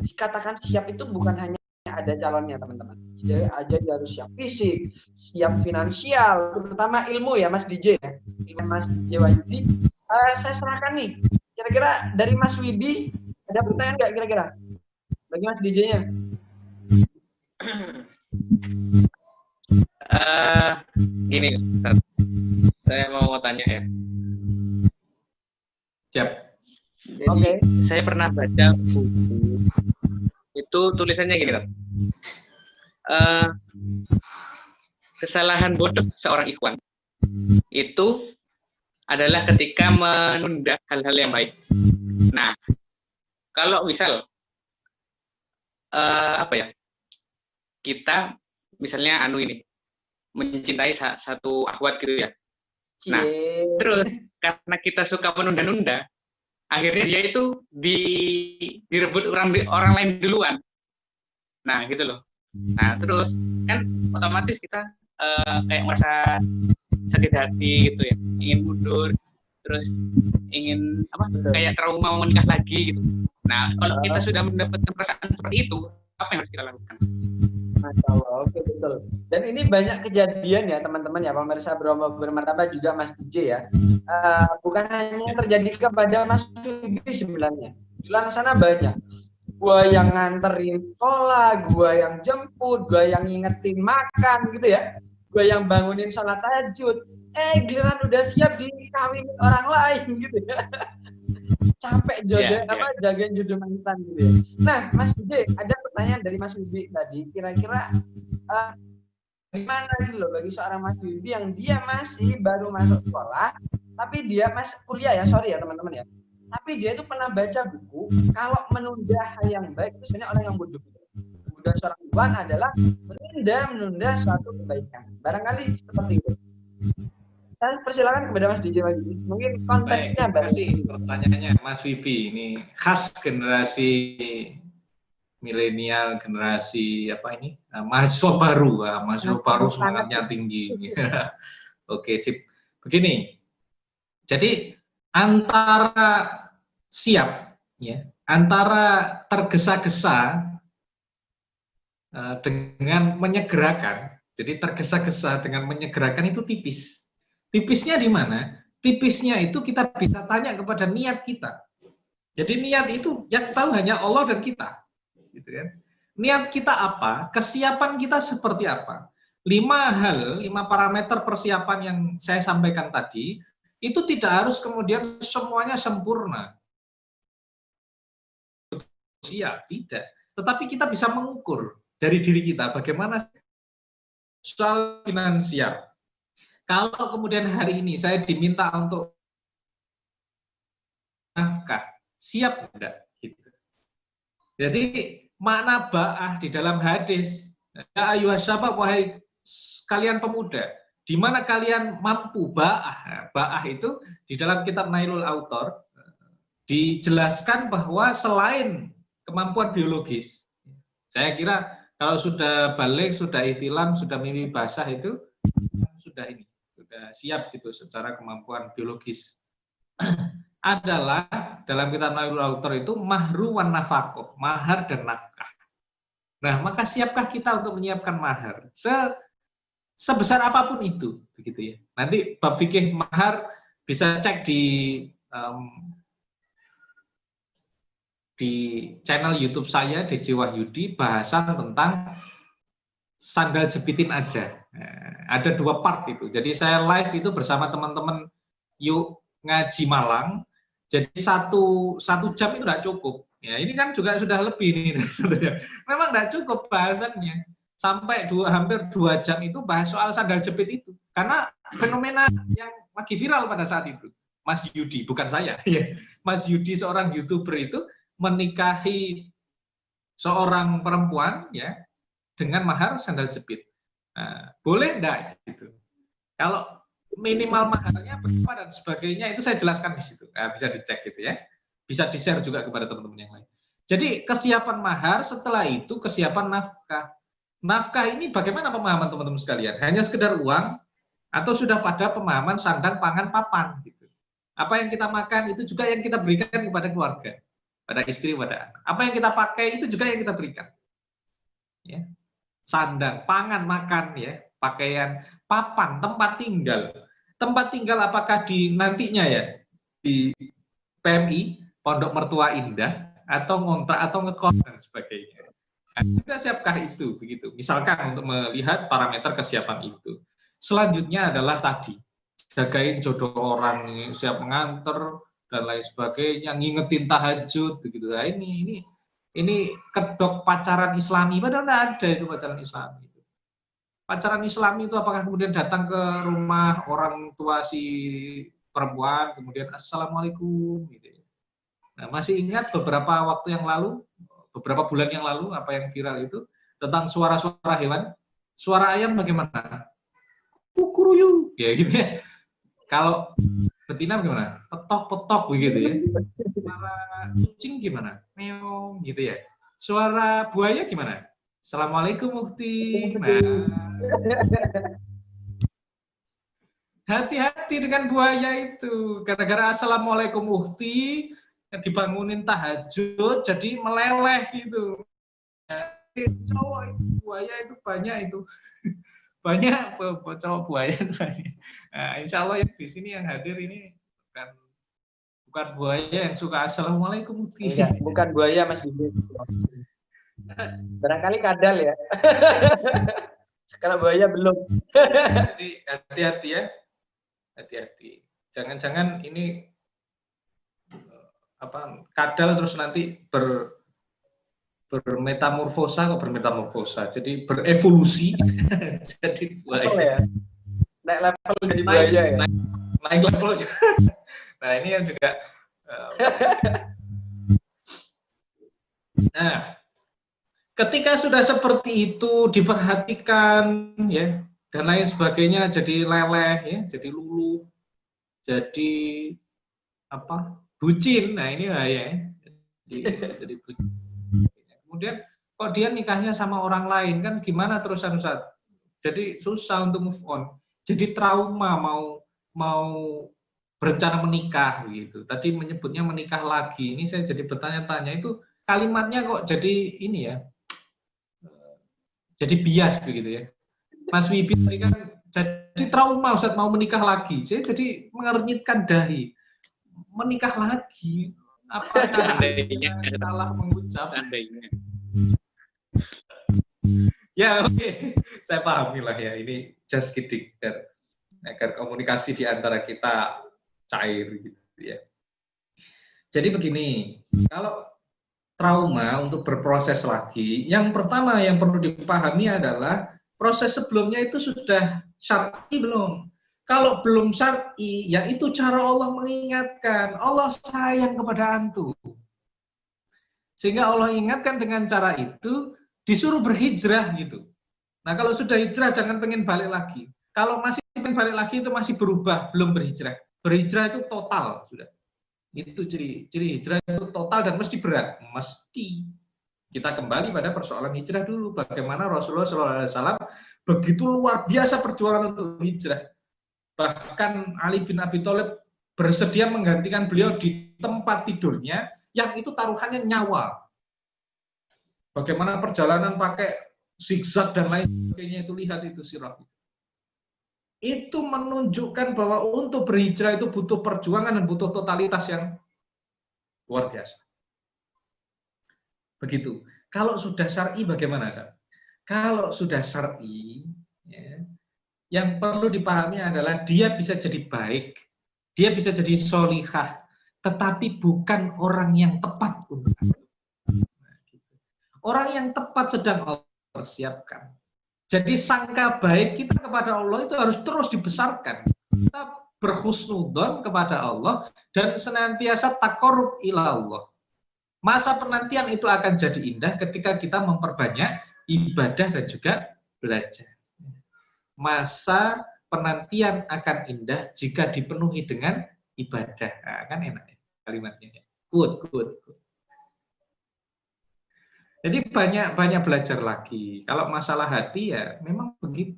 B: dikatakan siap itu bukan hanya ada calonnya teman-teman. Jadi dia harus siap fisik, siap finansial, terutama ilmu ya Mas DJ ya. Ilmu Mas DJ Wahyudi. Saya serahkan nih. Kira-kira dari Mas Wibi ada pertanyaan nggak kira-kira bagi Mas DJ-nya?
D: Gini, saya mau tanya ya.
H: Siap.
D: Jadi saya pernah baca buku itu tulisannya gini kan. Kesalahan bodoh seorang ikhwan itu adalah ketika menunda hal-hal yang baik. Nah, kalau misal kita misalnya ini mencintai satu akhwat gitu ya. Nah, terus karena kita suka menunda-nunda, akhirnya dia itu direbut orang lain duluan. Nah, gitu loh. Nah, terus kan otomatis kita kayak merasa sakit hati gitu ya, ingin mundur, terus ingin kayak trauma mau menikah lagi gitu. Nah, kalau kita sudah mendapatkan perasaan seperti itu, apa yang harus kita lakukan?
B: Masya Allah, oke betul. Dan ini banyak kejadian ya teman-teman ya, pemirsa Bromo Bermartabat juga Mas DJ ya. Bukan hanya terjadi kepada Mas Wibi sebenarnya. Di luar sana banyak. Gua yang nganterin sekolah, gua yang jemput, gua yang ngingetin makan gitu ya. Gue yang bangunin sholat tahajud, giliran udah siap dikawinin orang lain gitu ya. Capek jagain jodoh mantan gitu ya. Nah, Mas DJ, ada pertanyaan dari Mas Wibi tadi, kira-kira gimana gitu loh bagi seorang Mas Wibi yang dia masih baru masuk sekolah, tapi dia masih kuliah ya, sorry ya teman-teman ya. Tapi dia itu pernah baca buku, kalau menunda hal yang baik itu sebenarnya orang yang bodoh. Dan seorang ikhwan adalah menunda suatu kebaikan. Barangkali seperti itu. Saya persilakan kepada Mas DJ lagi. Mungkin konteksnya
H: baik. Terima kasih pertanyaannya Mas Wibi. Ini khas generasi milenial, generasi mahasiswa baru. Mahasiswa baru semangatnya tinggi. Oke, sip. Begini. Jadi antara siap ya, antara tergesa-gesa dengan menyegerakan, jadi tergesa-gesa dengan menyegerakan itu tipis. Tipisnya di mana? Tipisnya itu kita bisa tanya kepada niat kita. Jadi niat itu yang tahu hanya Allah dan kita, gitu kan? Niat kita apa? Kesiapan kita seperti apa? 5 parameter persiapan yang saya sampaikan tadi itu tidak harus kemudian semuanya sempurna. Siap, tidak. Tetapi kita bisa mengukur dari diri kita bagaimana soal finansial. Kalau kemudian hari ini saya diminta untuk nafkah, siap enggak? Gitu. Jadi makna ba'ah di dalam hadis, ya ayyuhas syabab, wahai kalian pemuda, di mana kalian mampu ba'ah. Ba'ah itu di dalam kitab Nailul Autor dijelaskan bahwa selain kemampuan biologis, saya kira kalau sudah balik, sudah itilam, sudah mimpi basah itu sudah siap gitu secara kemampuan biologis. Adalah dalam kitab Nailul Autor itu mahru wan nafaqah, mahar dan nafkah. Nah, maka siapkah kita untuk menyiapkan mahar? Sebesar apapun itu, begitu ya. Nanti bab fikih mahar bisa cek di di channel YouTube saya DJ Wahyudi bahasan tentang sandal jepitin aja. Ada 2 part itu. Jadi saya live itu bersama teman-teman Yuk Ngaji Malang. Jadi satu jam itu tidak cukup. Ya ini kan juga sudah lebih nih. Memang tidak cukup bahasannya. Sampai hampir 2 jam itu bahas soal sandal jepit itu. Karena fenomena yang lagi viral pada saat itu. Mas Yudi, bukan saya. Mas Yudi seorang YouTuber itu menikahi seorang perempuan ya dengan mahar sandal jepit. Nah, boleh enggak gitu? Kalau minimal maharnya berapa dan sebagainya itu saya jelaskan di situ. Nah, bisa dicek gitu ya. Bisa di-share juga kepada teman-teman yang lain. Jadi kesiapan mahar, setelah itu kesiapan nafkah. Nafkah ini bagaimana pemahaman teman-teman sekalian? Hanya sekedar uang atau sudah pada pemahaman sandang, pangan, papan gitu. Apa yang kita makan itu juga yang kita berikan kepada keluarga. Pada istri, pada anak. Apa yang kita pakai itu juga yang kita berikan. Ya. Sandang, pangan, makan, ya, pakaian, papan, tempat tinggal. Tempat tinggal apakah di nantinya ya di PMI, Pondok Mertua Indah, atau ngontrak atau ngekos dan sebagainya. Nah, kita siapkah itu begitu? Misalkan untuk melihat parameter kesiapan itu. Selanjutnya adalah tadi jagain jodoh orang, siap mengantar dan lain sebagainya, ngingetin tahajud begitu. Nah, ini kedok pacaran Islami, padahal tidak ada itu pacaran Islami. Pacaran Islami itu apakah kemudian datang ke rumah orang tua si perempuan, kemudian assalamualaikum gitu. Nah, masih ingat beberapa waktu yang lalu, beberapa bulan yang lalu apa yang viral itu tentang suara-suara hewan, suara ayam bagaimana? Kukuruyu, ya gitu ya. Kalau betina bagaimana? Petok-petok begitu ya. Suara kucing gimana? Meong gitu ya. Suara buaya gimana? Assalamualaikum Mufti. Nah, hati-hati dengan buaya itu. Gara-gara assalamualaikum Mufti dibangunin tahajud jadi meleleh gitu. Cowok itu buaya itu banyak itu. Banyak cowok buaya itu banyak. Nah, insya Allah yang di sini yang hadir ini bukan buaya yang suka assalamualaikum Mufti.
B: Bukan buaya Mas Didi. Barangkali kadal ya. Kalau buaya belum.
H: Jadi hati-hati ya. Hati-hati. Jangan-jangan ini kadal terus nanti bermetamorfosa jadi berevolusi jadi buaya. Ya? Naik level jadi buaya ya. Naik level. Nah, ini yang juga nah, ketika sudah seperti itu diperhatikan ya dan lain sebagainya, jadi leleh ya, jadi luluh, jadi bucin. Nah, ini bahaya ya. Jadi bucin. Kemudian kok dia nikahnya sama orang lain, kan gimana terusan Ustaz? Jadi susah untuk move on. Jadi trauma mau berencana menikah gitu. Tadi menyebutnya menikah lagi. Ini saya jadi bertanya-tanya, itu kalimatnya kok jadi ini ya. Jadi bias begitu ya. Mas Wibi tadi kan jadi trauma Ustaz mau menikah lagi. Saya jadi mengernyitkan dahi. Menikah lagi. Apakah salah mengucap? Ya oke. Saya pahami lah ya. Ini just kidding. Agar komunikasi di antara kita cair gitu ya. Jadi begini, kalau trauma untuk berproses lagi, yang pertama yang perlu dipahami adalah proses sebelumnya itu sudah syar'i belum. Kalau belum syar'i, ya itu cara Allah mengingatkan. Allah sayang kepada antum. Sehingga Allah ingatkan dengan cara itu, disuruh berhijrah gitu. Nah kalau sudah hijrah, jangan pengen balik lagi. Kalau masih pengen balik lagi, itu masih berubah, belum berhijrah. Berhijrah itu total sudah. Itu ciri hijrah itu total dan mesti berat. Mesti. Kita kembali pada persoalan hijrah dulu. Bagaimana Rasulullah SAW begitu luar biasa perjuangan untuk hijrah. Bahkan Ali bin Abi Thalib bersedia menggantikan beliau di tempat tidurnya, yang itu taruhannya nyawa. Bagaimana perjalanan pakai zigzag dan lain sebagainya, itu lihat itu sirah. Itu menunjukkan bahwa untuk berhijrah itu butuh perjuangan dan butuh totalitas yang luar biasa. Begitu. Kalau sudah syar'i bagaimana, Ustaz? Kalau sudah syar'i, ya, yang perlu dipahami adalah dia bisa jadi baik, dia bisa jadi solihah, tetapi bukan orang yang tepat untuk itu. Orang yang tepat sedang Allah persiapkan. Jadi sangka baik kita kepada Allah itu harus terus dibesarkan. Kita berhusnudzon kepada Allah dan senantiasa taqarrub ila Allah. Masa penantian itu akan jadi indah ketika kita memperbanyak ibadah dan juga belajar. Masa penantian akan indah jika dipenuhi dengan ibadah. Nah, kan enak ya kalimatnya. Good. Jadi banyak belajar lagi. Kalau masalah hati ya memang begitu.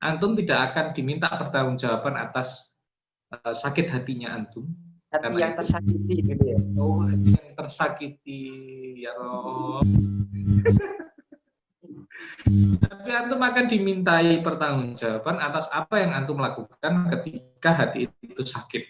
H: Antum tidak akan diminta pertanggungjawaban atas sakit hatinya antum.
B: Hati yang tersakiti gitu ya.
H: Oh, hati yang tersakiti ya Rob. Tapi antum akan dimintai pertanggungjawaban atas apa yang antum lakukan ketika hati itu sakit.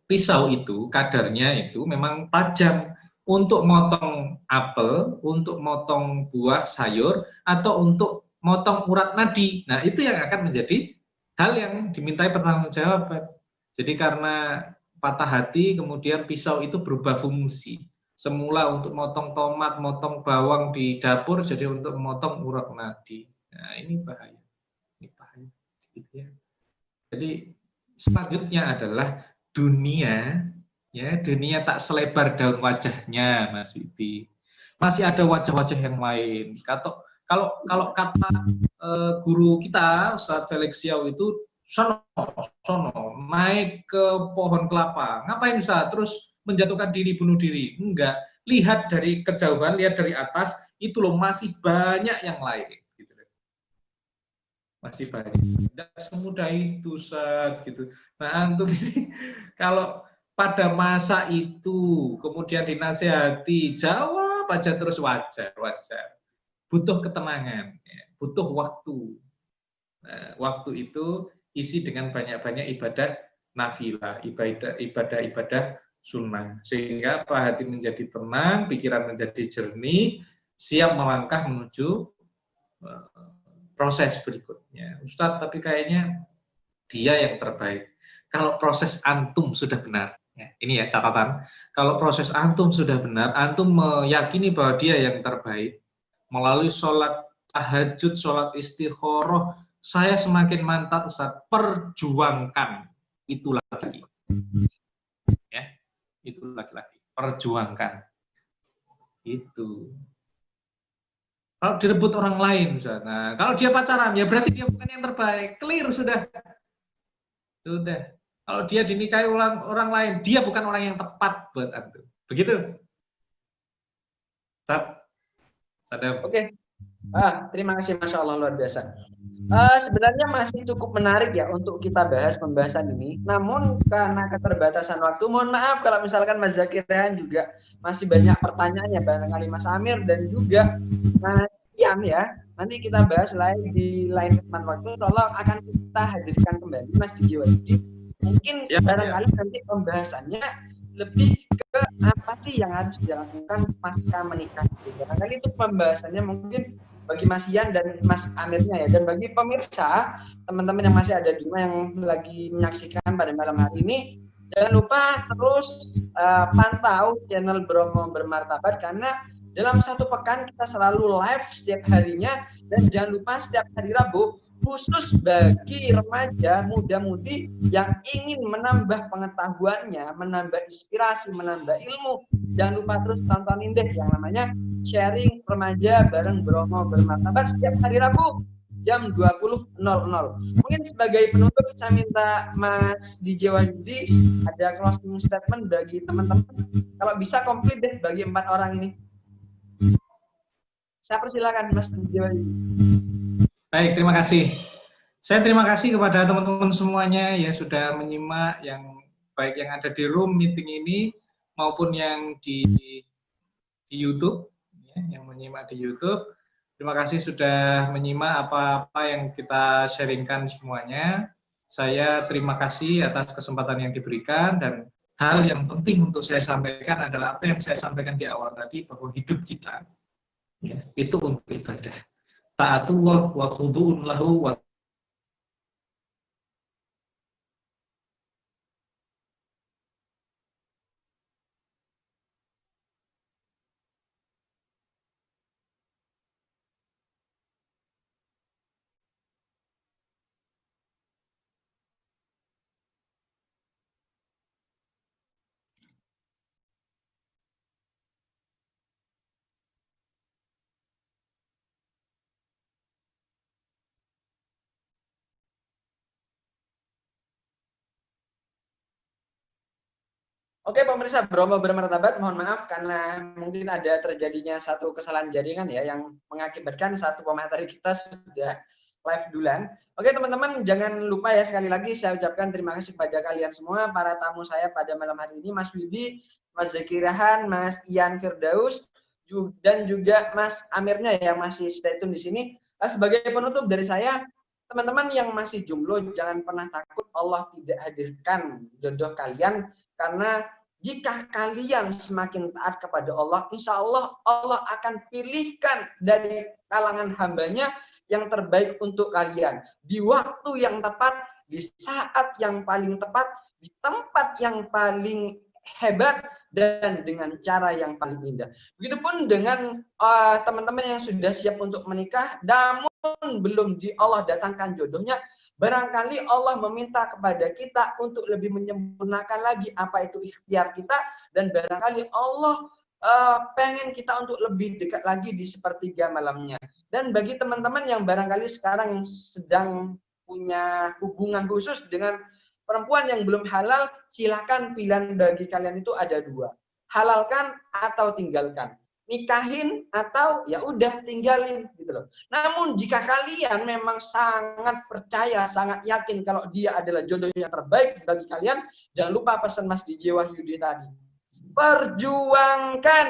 H: Pisau itu kadarnya itu memang tajam untuk motong apel, untuk motong buah sayur, atau untuk motong urat nadi. Nah, itu yang akan menjadi hal yang dimintai pertanggungjawaban. Jadi karena patah hati, kemudian pisau itu berubah fungsi. Semula untuk motong tomat, motong bawang di dapur, jadi untuk memotong urat nadi. Nah, ini bahaya. Ini bahaya. Gitu ya. Jadi selanjutnya adalah dunia. Ya, dunia tak selebar daun wajahnya, Mas Wibi. Masih ada wajah-wajah yang lain. Kalau kata guru kita, Ustadz Felix Xiao itu, sono, naik ke pohon kelapa. Ngapain Ustadz? Terus menjatuhkan diri, bunuh diri? Enggak. Lihat dari kejauhan, lihat dari atas, itu loh masih banyak yang lain. Gitu. Masih banyak. Tidak semudah itu, Ustadz. Gitu. Nah, antum ini kalau pada masa itu kemudian dinasihati, jawab aja terus wajar. Butuh ketenangan, ya. Butuh waktu. Nah, waktu itu isi dengan banyak-banyak ibadah nafilah, ibadah sunnah, sehingga hati menjadi tenang, pikiran menjadi jernih, siap melangkah menuju proses berikutnya. Ustadz, tapi kayaknya dia yang terbaik. Kalau proses antum sudah benar, ya, ini ya catatan, kalau proses antum sudah benar, antum meyakini bahwa dia yang terbaik, melalui sholat tahajud, sholat istikharah, saya semakin mantap Ustaz, perjuangkan itu lagi. Ya, itu laki-laki, perjuangkan. Itu. Kalau direbut orang lain, Ustaz. Nah, kalau dia pacaran, ya berarti dia bukan yang terbaik. Clear sudah. Sudah. Kalau dia dinikahi orang lain, dia bukan orang yang tepat buat antum. Begitu.
B: Oke. Terima kasih, Masya Allah, luar biasa. Sebenarnya masih cukup menarik ya untuk kita bahas pembahasan ini. Namun karena keterbatasan waktu, mohon maaf kalau misalkan Mas Zakir Rehan juga masih banyak pertanyaan ya, barangkali Mas Amir dan juga Mas Iam ya. Nanti kita bahas lain di lain kesempatan waktu. Tolong akan kita hadirkan kembali Mas Didi Wahyudi. Mungkin barangkali nanti pembahasannya lebih ke apa sih yang harus dilakukan pasca menikah. Barangkali itu pembahasannya mungkin bagi Mas Ian dan Mas Amirnya ya. Dan bagi pemirsa, teman-teman yang masih ada di rumah yang lagi menyaksikan pada malam hari ini, jangan lupa terus pantau channel Bromo Bermartabat, karena dalam satu pekan kita selalu live setiap harinya. Dan jangan lupa setiap hari Rabu, khusus bagi remaja muda-mudi yang ingin menambah pengetahuannya, menambah inspirasi, menambah ilmu, jangan lupa terus tontonin deh yang namanya sharing remaja bareng Bromo Bermartabat setiap hari Rabu jam 20.00. Mungkin sebagai penutup saya minta Mas DJ Wahyudi ada closing statement bagi teman-teman. Kalau bisa komplit deh bagi 4 orang ini. Saya persilakan Mas DJ Wahyudi.
H: Baik, terima kasih. Saya terima kasih kepada teman-teman semuanya yang sudah menyimak, yang baik yang ada di room meeting ini maupun yang di YouTube, ya, yang menyimak di YouTube. Terima kasih sudah menyimak apa-apa yang kita sharingkan semuanya. Saya terima kasih atas kesempatan yang diberikan dan hal yang penting untuk saya sampaikan adalah apa yang saya sampaikan di awal tadi, bahwa hidup kita ya, itu untuk ibadah. Ta'atullah wa khudu'un lahu wa
B: Oke pemirsa Bromo bermartabat, mohon maaf karena mungkin ada terjadinya satu kesalahan jaringan ya yang mengakibatkan satu pemateri kita sudah live duluan. Oke teman-teman, jangan lupa ya, sekali lagi saya ucapkan terima kasih kepada kalian semua, para tamu saya pada malam hari ini, Mas Wibi, Mas Zaki Rahan, Mas Ian Firdaus, dan juga Mas Amirnya yang masih stay tune di sini. Sebagai penutup dari saya, teman-teman yang masih jomblo jangan pernah takut Allah tidak hadirkan jodoh kalian, karena jika kalian semakin taat kepada Allah, insya Allah Allah akan pilihkan dari kalangan hambanya yang terbaik untuk kalian. Di waktu yang tepat, di saat yang paling tepat, di tempat yang paling hebat, dan dengan cara yang paling indah. Begitupun dengan teman-teman yang sudah siap untuk menikah, namun belum Allah datangkan jodohnya, barangkali Allah meminta kepada kita untuk lebih menyempurnakan lagi apa itu ikhtiar kita, dan barangkali Allah pengen kita untuk lebih dekat lagi di sepertiga malamnya. Dan bagi teman-teman yang barangkali sekarang sedang punya hubungan khusus dengan perempuan yang belum halal, silakan pilihan bagi kalian itu ada dua. Halalkan atau tinggalkan. Nikahin atau ya udah tinggalin gitu loh. Namun jika kalian memang sangat percaya, sangat yakin kalau dia adalah jodoh yang terbaik bagi kalian, jangan lupa pesan Mas DJ Wahyudi tadi. Perjuangkan,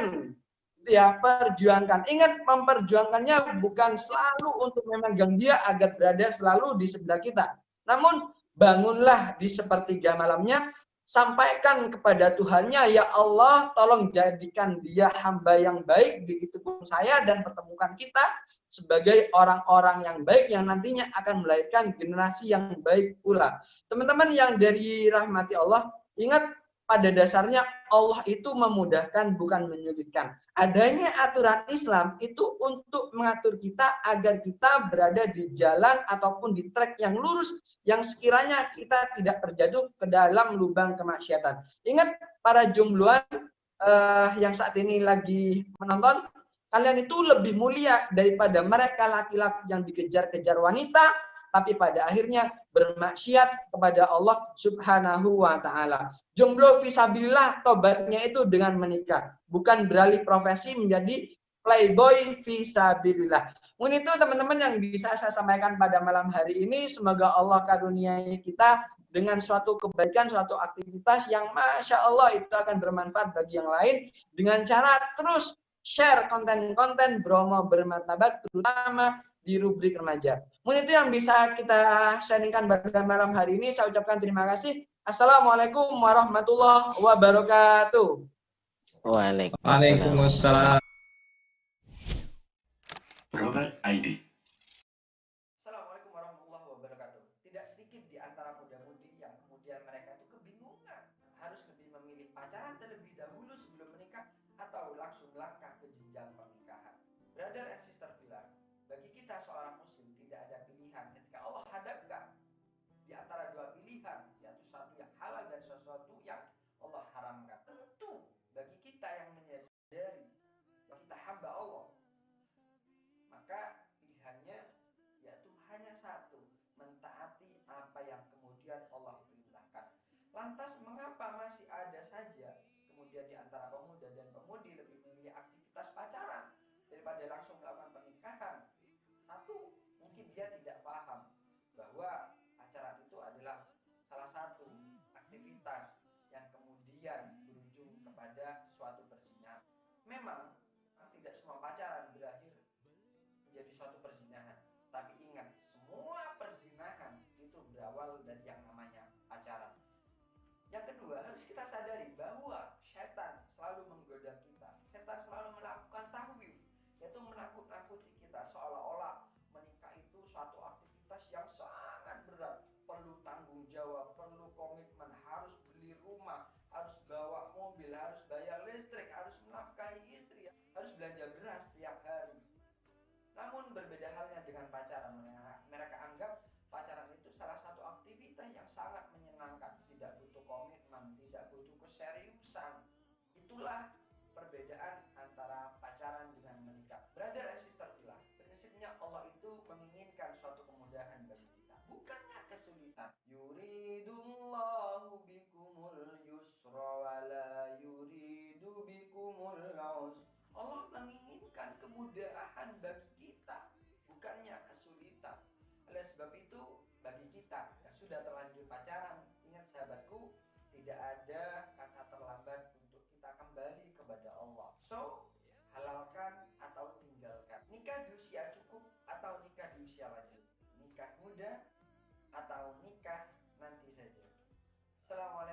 B: ya perjuangkan. Ingat, memperjuangkannya bukan selalu untuk memegang dia agar berada selalu di sebelah kita. Namun bangunlah di sepertiga malamnya, sampaikan kepada Tuhannya, ya Allah, tolong jadikan dia hamba yang baik, begitupun saya, dan pertemukan kita sebagai orang-orang yang baik yang nantinya akan melahirkan generasi yang baik pula. Teman-teman yang dari rahmati Allah, ingat, pada dasarnya Allah itu memudahkan, bukan menyulitkan. Adanya aturan Islam itu untuk mengatur kita agar kita berada di jalan ataupun di trek yang lurus, yang sekiranya kita tidak terjatuh ke dalam lubang kemaksiatan. Ingat, para jombloan yang saat ini lagi menonton, kalian itu lebih mulia daripada mereka laki-laki yang dikejar-kejar wanita, tapi pada akhirnya bermaksiat kepada Allah Subhanahu wa Ta'ala. Jomblo fisabilillah, tobatnya itu dengan menikah, bukan beralih profesi menjadi playboy fisabilillah. Mungkin itu teman-teman yang bisa saya sampaikan pada malam hari ini. Semoga Allah karuniai kita dengan suatu kebaikan, suatu aktivitas yang Masya Allah itu akan bermanfaat bagi yang lain, dengan cara terus share konten-konten Bromo bermartabat, terutama di rubrik remaja. Mungkin itu yang bisa kita sharingkan pada malam hari ini. Saya ucapkan terima kasih. Assalamualaikum warahmatullahi wabarakatuh.
H: Waalaikumsalam.
F: Robert ID.
B: Assalamualaikum warahmatullahi wabarakatuh. Tidak sedikit di antara muda-mudi yang kemudian mereka itu kebingungan, harus lebih memilih pacaran terlebih dahulu sebelum menikah atau langsung langkah ke jenjang pernikahan. Brother and sister Pilar, bagi kita seorang muslim tidak ada pilihan ketika Allah hadapkan di antara dua pilihan, yaitu satu yang halal dan sesuatu yang Allah haramkan. Tentu bagi kita yang menyadari bahwa kita hamba Allah, maka pilihannya yaitu hanya satu, mentaati apa yang kemudian Allah perintahkan. Lantas mengapa masih ada saja kemudian di antara pemuda dan pemudi lebih memilih aktivitas pacaran daripada langsung melakukan pernikahan? Satu, mungkin dia tidak paham bahwa pacaran itu adalah salah satu aktivitas yang kemudian berujung kepada suatu perzinahan. Memang tidak semua pacaran berakhir menjadi suatu perzinahan, tapi ingat, semua perzinahan itu berawal dari yang namanya pacaran. Yang kedua, harus kita sadari keseriusan. Itulah perbedaan antara pacaran dengan menikah. Brother and sister fillah, prinsipnya Allah itu menginginkan suatu kemudahan bagi kita, bukannya kesulitan. Yuridullahu bikumul yusra wa la yuridu bikumul usra. Allah menginginkan kemudahan bagi kita, bukannya kesulitan. Oleh sebab itu, bagi kita yang sudah terlanjur pacaran, ingat sahabatku, tidak ada kata terlambat untuk kita kembali kepada Allah. So, halalkan atau tinggalkan. Nikah di usia cukup atau nikah di usia lanjut. Nikah muda atau nikah nanti saja. Assalamualaikum.